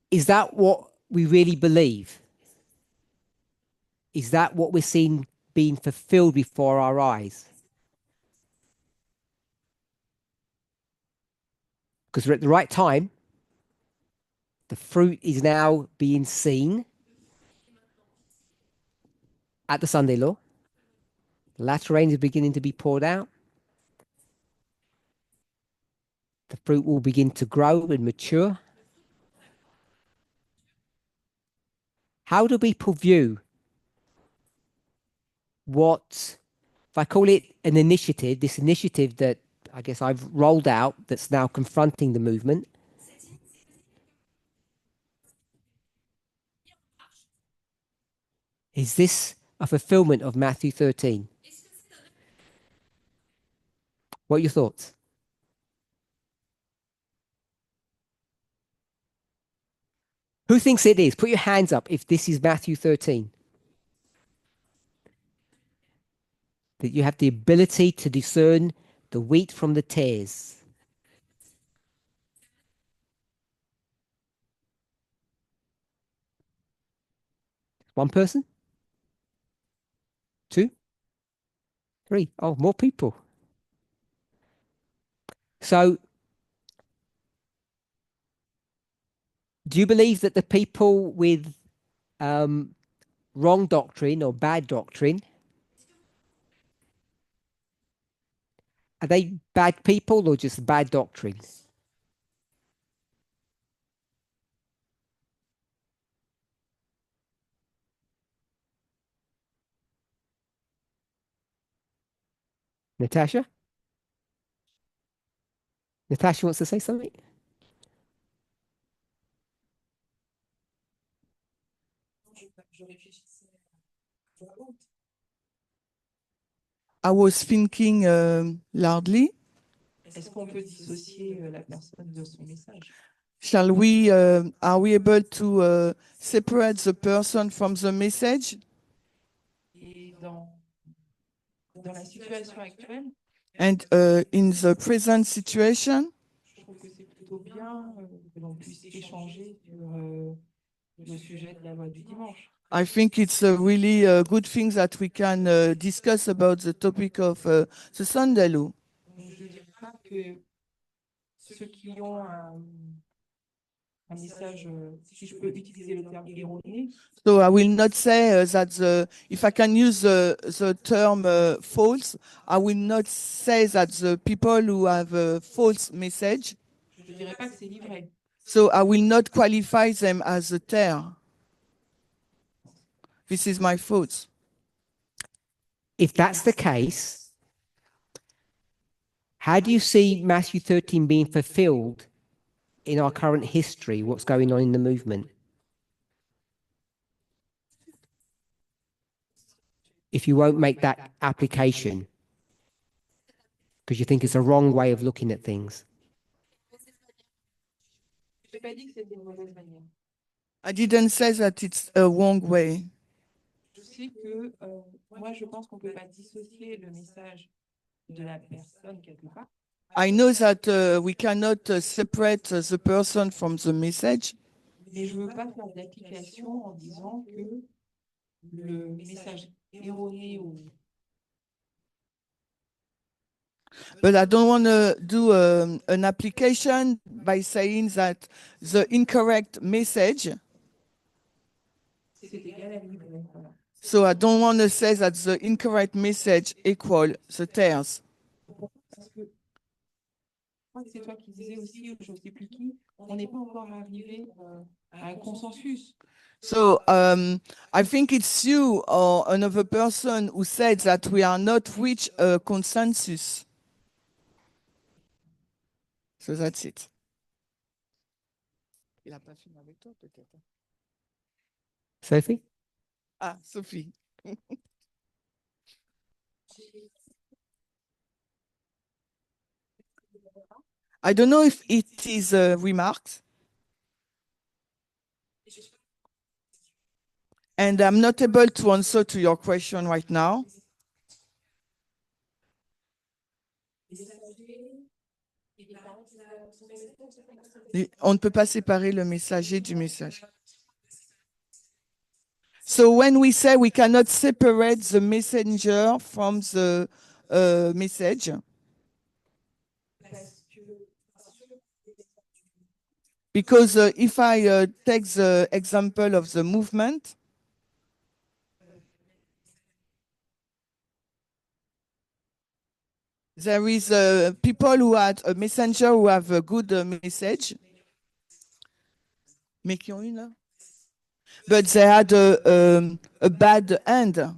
Is that what we really believe? Is that what we're seeing being fulfilled before our eyes. Because we're at the right time. The fruit is now being seen at the Sunday law. The latter rain is beginning to be poured out. The fruit will begin to grow and mature. How do people view what, if I call it an initiative, this initiative that I guess I've rolled out that's now confronting the movement? Is this a fulfillment of Matthew 13? What are your thoughts? Who thinks it is? Put your hands up if this is Matthew 13. That you have the ability to discern the wheat from the tares. One person? Two? Three? Oh, more people. So, do you believe that the people with wrong doctrine or bad doctrine, are they bad people or just bad doctrine? Natasha? Natasha wants to say something? I was thinking loudly. Est-ce qu'on peut dissocier la personne de son message? Are we able to separate the person from the message? Et dans la situation actuelle, And in the present situation, je trouve que c'est plutôt bien que l'on puisse échanger sur le sujet de la loi du dimanche. I think it's a really good thing that we can discuss about the topic of the Sunday law. Donc, je ne dirais pas que ceux qui ont un message, si je peux utiliser le terme erroné, So I will not say that if I can use the term false, I will not say that the people who have a false message, je ne dirais pas que c'est l'ivraie. so I will not qualify them as a tare. This is my thoughts. If that's the case, how do you see Matthew 13 being fulfilled in our current history? What's going on in the movement? If you won't make that application, because you think it's a wrong way of looking at things. Je n'ai pas dit que c'était une mauvaise manière. I didn't say that it's a wrong way. Je sais que moi, je pense qu'on ne peut pas dissocier le message de la personne quelque part. I know that we cannot separate the person from the message, Mais je ne veux pas faire d'application en disant que le message erroné ou but I don't want to do an application by saying that the incorrect message. c'est égal à l'ivraie. Voilà. So I don't want to say that the incorrect message equal the tares. Parce que je crois que c'est toi qui disais aussi, ou je ne sais plus qui, on n'est pas encore arrivé à un consensus. So I think it's you or another person who said that we are not reach a consensus. So that's it. Il a pas fini avec toi, peut-être. Sophie? Ah, Sophie. I don't know if it is remarked. And I'm not able to answer to your question right now. On ne peut pas séparer le messager du message. So when we say we cannot separate the messenger from the message, because if I take the example of the movement, there is people who had a messenger who have a good message, mais qui ont une là, but they had a bad end.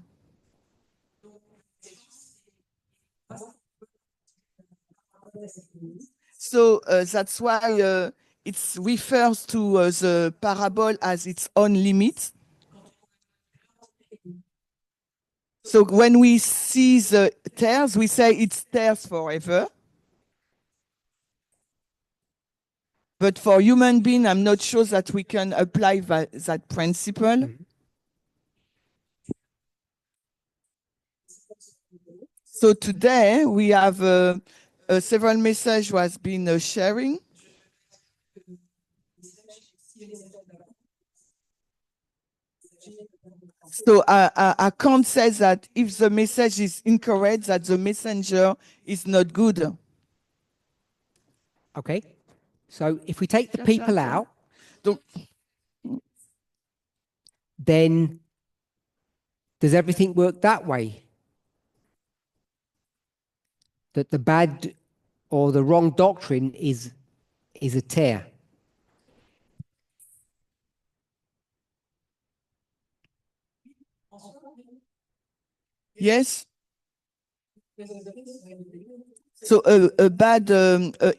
So that's why it refers to the parable as its own limit. So when we see the tares, we say it's tares forever. But for human being, I'm not sure that we can apply that principle. So today we have several messages was been sharing. So I can't say that if the message is incorrect, that the messenger is not good. Okay. So if we take the people out, Donc, then does everything work that way? That the bad or the wrong doctrine is a tear? yes. So a bad,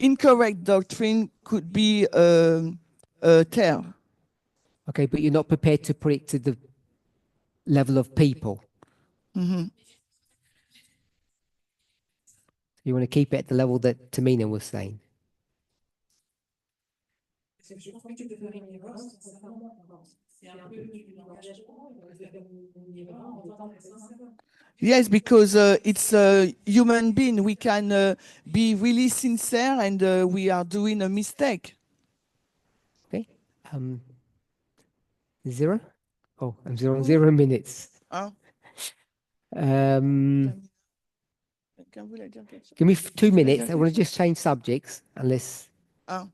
incorrect doctrine could be a tear. Okay, but you're not prepared to put it to the level of people. Mhm. You want to keep it at the level that Tamina was saying. Yes, because it's a human being. We can be really sincere and we are doing a mistake. Okay. Zero? Oh, I'm 0 minutes. Hein? Give me 2 minutes. I want to just change subjects, unless, Hein?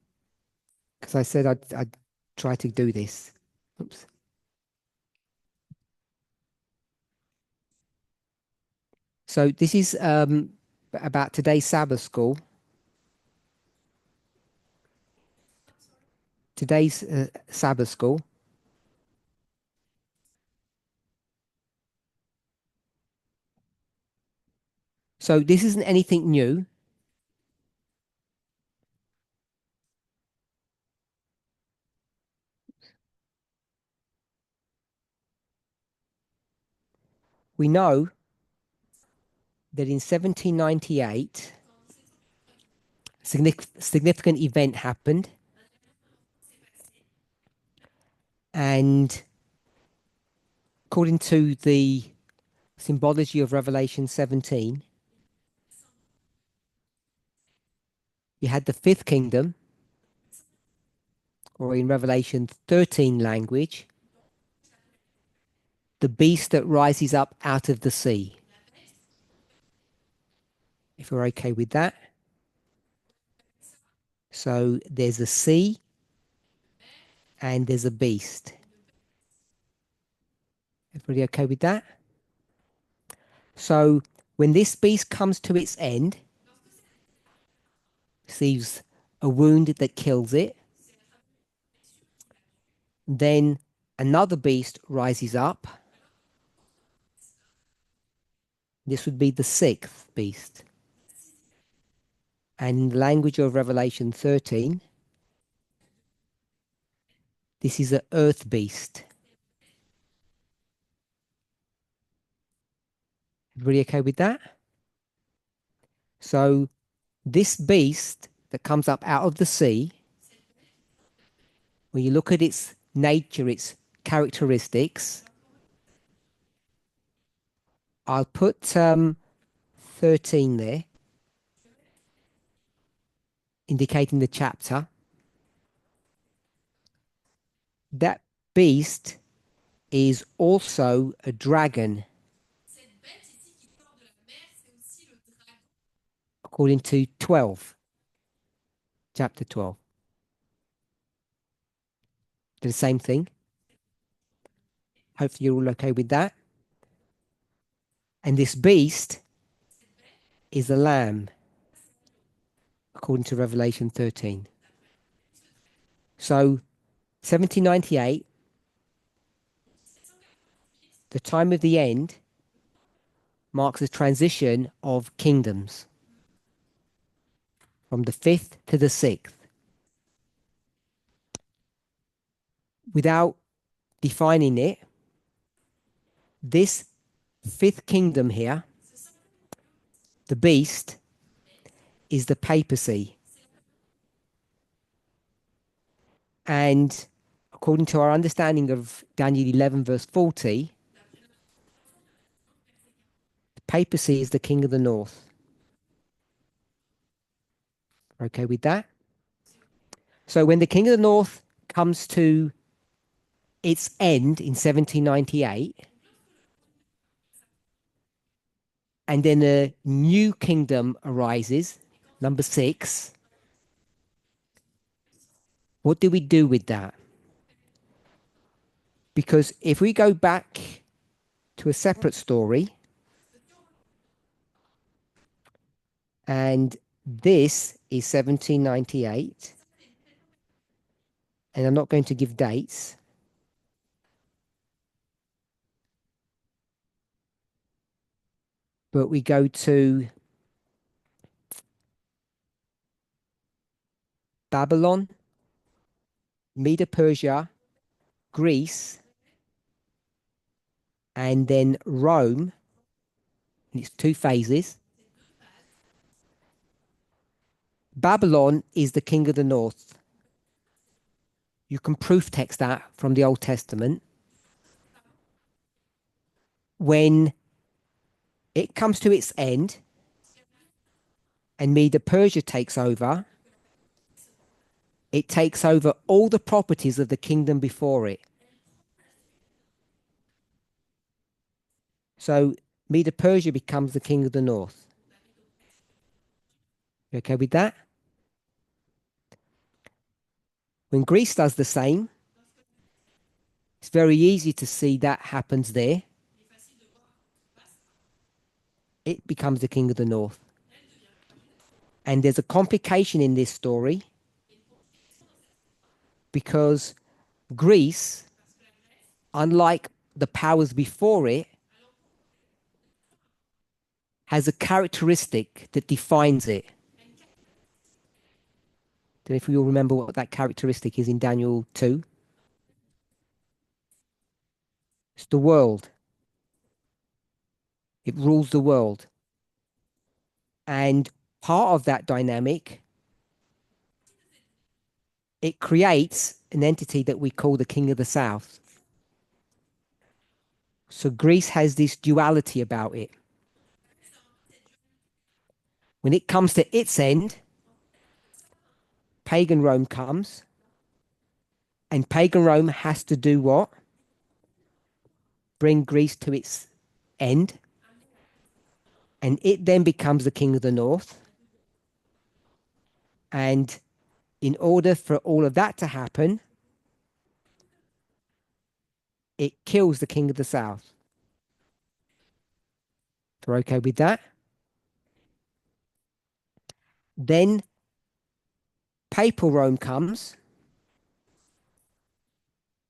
because I said I'd try to do this. Oops. So this is about today's Sabbath school. Today's Sabbath school. So this isn't anything new. We know that in 1798, a significant event happened, and according to the symbology of Revelation 17, you had the fifth kingdom, or in Revelation 13 language, the beast that rises up out of the sea. If we're okay with that. So there's a sea and there's a beast. Everybody okay with that? So when this beast comes to its end, receives a wound that kills it, then another beast rises up. This would be the sixth beast. And in the language of Revelation 13, this is an earth beast. Everybody okay with that? So this beast that comes up out of the sea, when you look at its nature, its characteristics, I'll put 13 there, indicating the chapter. That beast is also a dragon, Cette bête ici qui sort de la mer, c'est aussi le dragon. according to 12, chapter 12. The same thing. Hopefully you're all okay with that. And this beast is a lamb, according to Revelation 13. So 1798, the time of the end, marks a transition of kingdoms from the 5th to the 6th. Without defining it, this 5th kingdom here, the beast, is the papacy. And according to our understanding of Daniel 11 verse 40, the papacy is the king of the north. Okay with that? So when the king of the north comes to its end in 1798, and then a new kingdom arises, number 6, what do we do with that? Because if we go back to a separate story, and this is 1798, and I'm not going to give dates, but we go to Babylon, Medo-Persia, Greece, and then Rome. And it's 2 phases. Babylon is the king of the north. You can proof text that from the Old Testament. When it comes to its end and Medo-Persia takes over, it takes over all the properties of the kingdom before it. So Medo-Persia becomes the king of the north. You okay with that? When Greece does the same, it's very easy to see that happens there. It becomes the king of the north. And there's a complication in this story because Greece, unlike the powers before it, has a characteristic that defines it. Don't know if you all remember what that characteristic is in Daniel 2. It's the world. It rules the world. And part of that dynamic, it creates an entity that we call the king of the south. So Greece has this duality about it. When it comes to its end, pagan Rome comes, and pagan Rome has to do what? Bring Greece to its end, and it then becomes the king of the north. And in order for all of that to happen, it kills the king of the south. We're okay with that? Then papal Rome comes,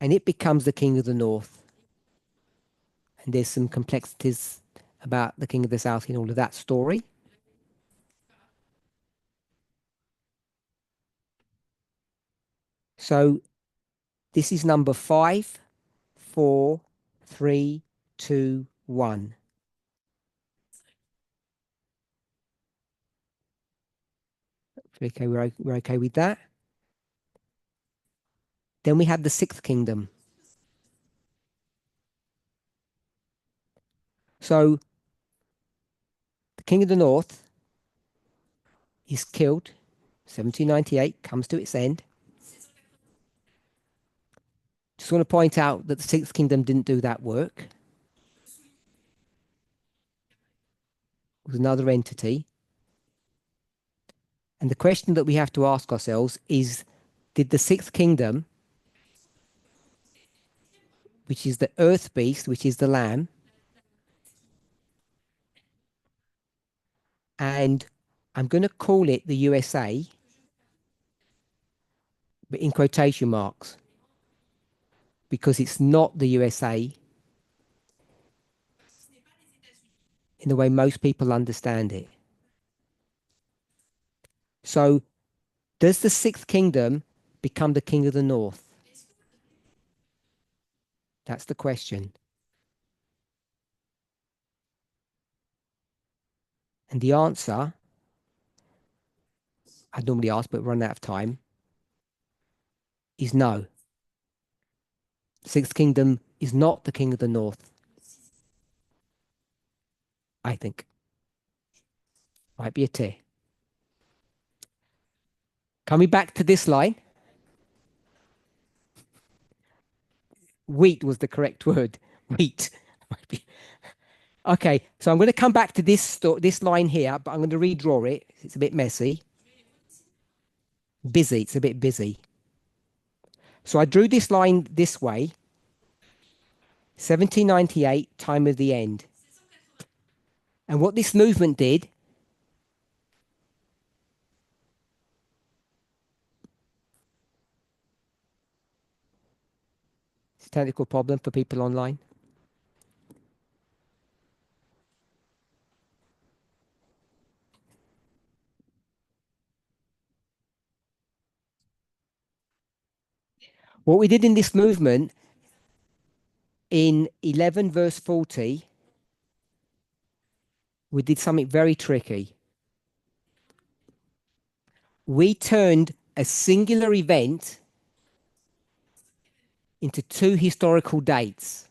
and it becomes the king of the north. And there's some complexities about the king of the south in all of that story. So this is number 5, 4, 3, 2, 1. Okay, we're okay with that. Then we have the 6th kingdom. So the king of the north is killed. 1798 comes to its end. Just want to point out that the sixth kingdom didn't do that work. It was another entity. And the question that we have to ask ourselves is, did the sixth kingdom, which is the earth beast, which is the lamb, and I'm going to call it the USA, but in quotation marks, because it's not the USA in the way most people understand it. So, does the sixth kingdom become the king of the north? That's the question. And the answer, I normally ask, but run out of time, is no. The sixth kingdom is not the king of the north, I think. Might be a tear. Coming back to this line, wheat was the correct word. Wheat. Okay, so I'm going to come back to this line here, but I'm going to redraw it. It's a bit messy. Busy. It's a bit busy. So I drew this line this way. 1798, time of the end. And what this movement did, it's a technical problem for people online. What we did in this movement, in 11 verse 40, we did something very tricky. We turned a singular event into two historical dates.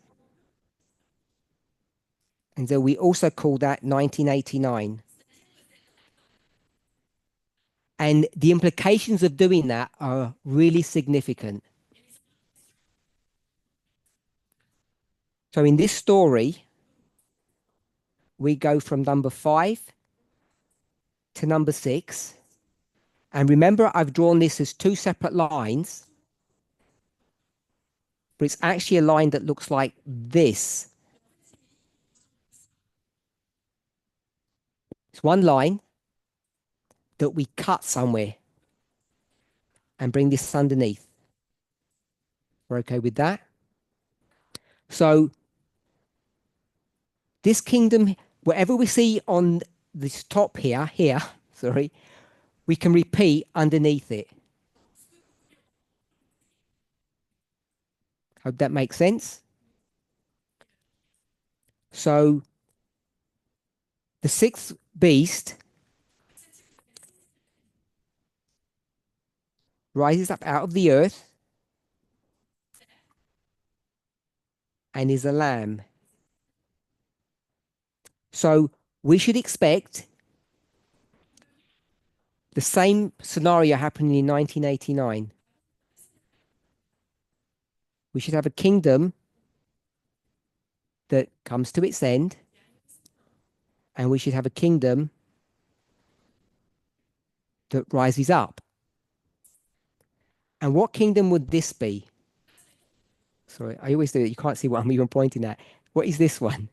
And so we also call that 1989. And the implications of doing that are really significant. So in this story, we go from number 5 to number 6. And remember, I've drawn this as two separate lines, but it's actually a line that looks like this. It's one line that we cut somewhere and bring this underneath. We're okay with that? So this kingdom, whatever we see on this top here, sorry, we can repeat underneath it. Hope that makes sense. So the sixth beast rises up out of the earth and is a lamb. So we should expect the same scenario happening in 1989. We should have a kingdom that comes to its end, and we should have a kingdom that rises up. And what kingdom would this be? Sorry, I always do it. You can't see what I'm even pointing at. What is this one?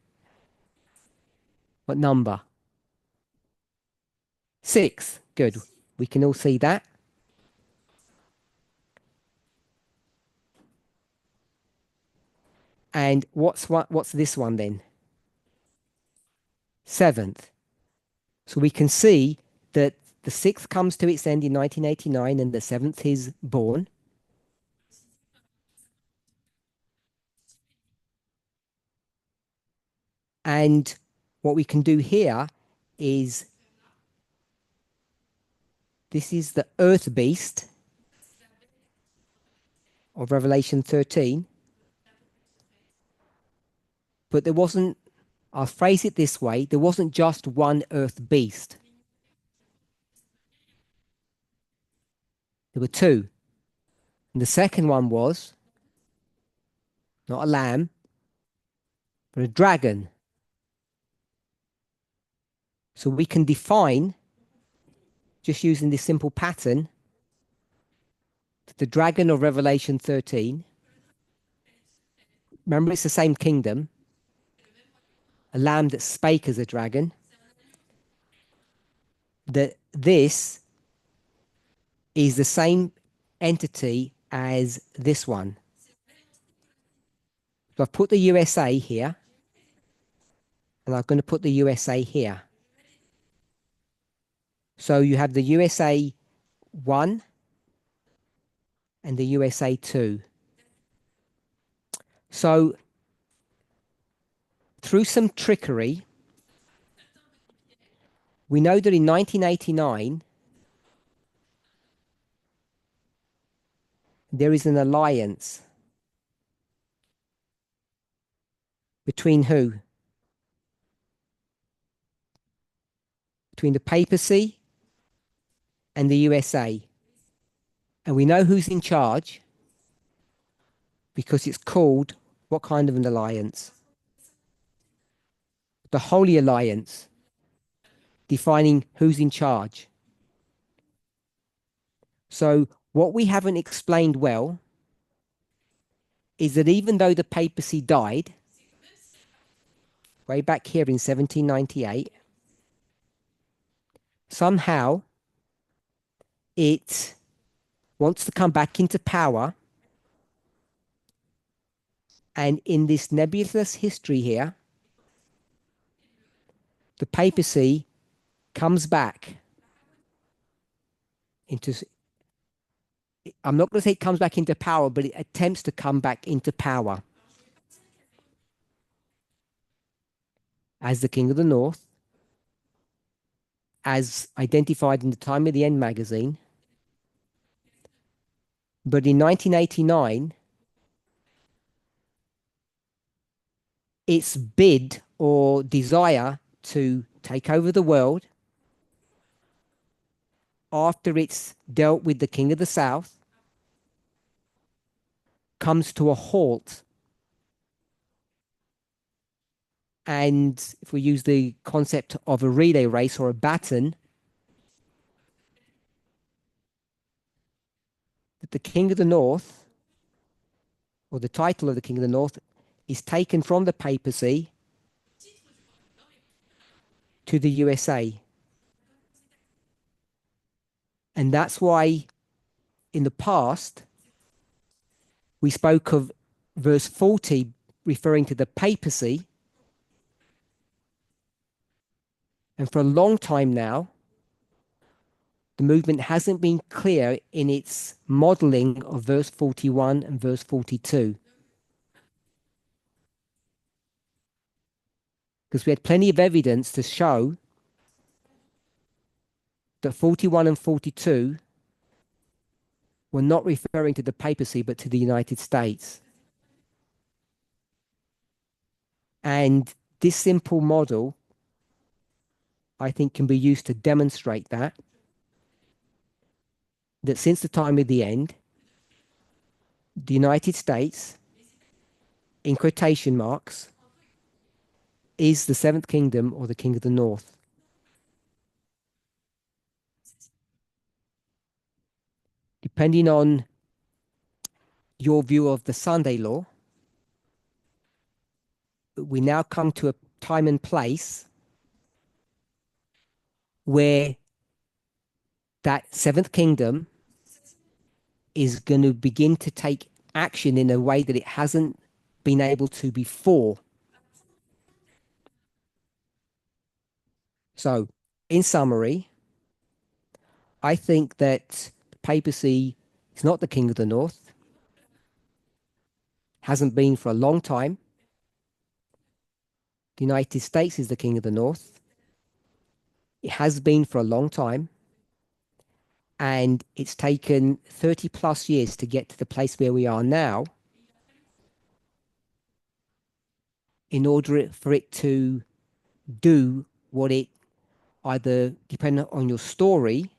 What number? 6. Good. We can all see that. And what's this one then? 7th. So we can see that the 6th comes to its end in 1989 and the 7th is born. And what we can do here is, this is the earth beast of Revelation 13. But there wasn't, I'll phrase it this way, there wasn't just one earth beast. There were two. And the second one was not a lamb, but a dragon. So we can define, just using this simple pattern, the dragon of Revelation 13. Remember, it's the same kingdom. A lamb that spake as a dragon. That this is the same entity as this one. So I've put the USA here, and I'm going to put the USA here. So you have the USA 1 and the USA 2. So through some trickery, we know that in 1989, there is an alliance between who? Between the papacy and the USA. And we know who's in charge because it's called what kind of an alliance? The Holy Alliance, defining who's in charge. So what we haven't explained well is that even though the papacy died way back here in 1798, somehow it wants to come back into power. And in this nebulous history here, the papacy comes back into, I'm not going to say it comes back into power, but it attempts to come back into power as the King of the North, as identified in the Time of the End magazine. But in 1989, its bid or desire to take over the world, after it's dealt with the King of the South, comes to a halt. And if we use the concept of a relay race or a baton, that the King of the North, or the title of the King of the North, is taken from the papacy to the USA. And that's why in the past, we spoke of verse 40 referring to the papacy. And for a long time now, the movement hasn't been clear in its modeling of verse 41 and verse 42. Because we had plenty of evidence to show that 41 and 42 were not referring to the papacy, but to the United States. And this simple model, I think, can be used to demonstrate that since the time of the end, the United States, in quotation marks, is the seventh kingdom or the King of the North. Depending on your view of the Sunday law, we now come to a time and place where that seventh kingdom is going to begin to take action in a way that it hasn't been able to before. So, in summary, I think that the papacy is not the King of the North, hasn't been for a long time. The United States is the King of the North. It has been for a long time. And it's taken 30 plus years to get to the place where we are now in order for it to do what it either, depending on your story,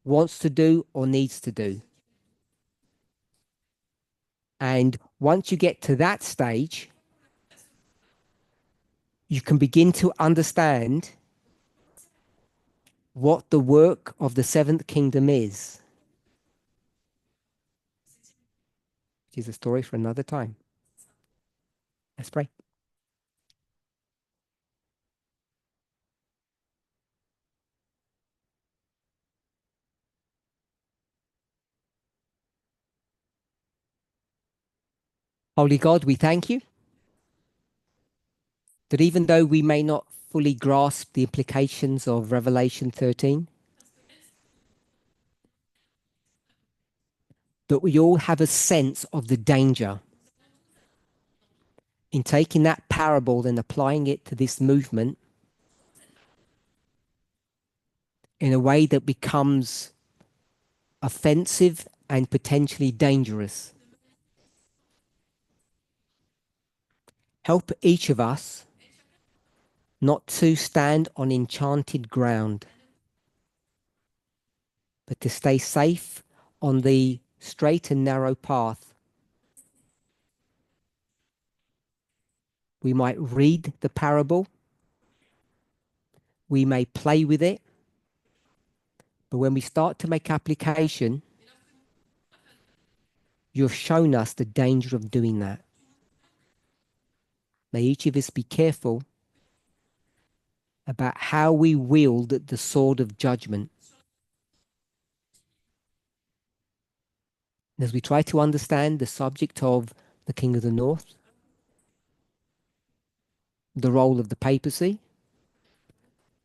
wants to do or needs to do. And once you get to that stage, you can begin to understand what the work of the seventh kingdom is. Which is a story for another time. Let's pray. Holy God, we thank you that even though we may not fully grasp the implications of Revelation 13, that we all have a sense of the danger in taking that parable and applying it to this movement in a way that becomes offensive and potentially dangerous. Help each of us not to stand on enchanted ground, but to stay safe on the straight and narrow path. We might read the parable, we may play with it, but when we start to make application, you've shown us the danger of doing that. May each of us be careful about how we wield the sword of judgment. As we try to understand the subject of the King of the North, the role of the papacy,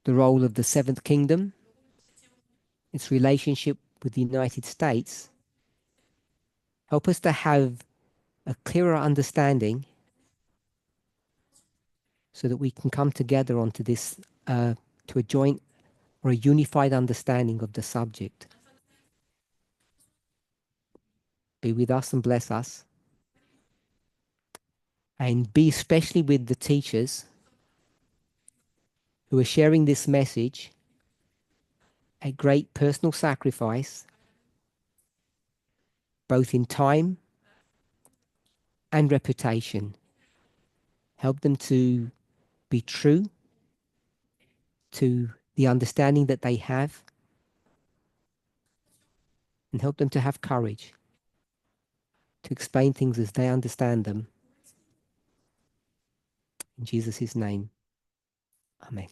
the role of the Seventh Kingdom, its relationship with the United States, help us to have a clearer understanding so that we can come together onto this, to a joint or a unified understanding of the subject. Be with us and bless us. And be especially with the teachers who are sharing this message at great personal sacrifice, both in time and reputation. Help them to be true to the understanding that they have, and help them to have courage to explain things as they understand them. In Jesus' name, amen.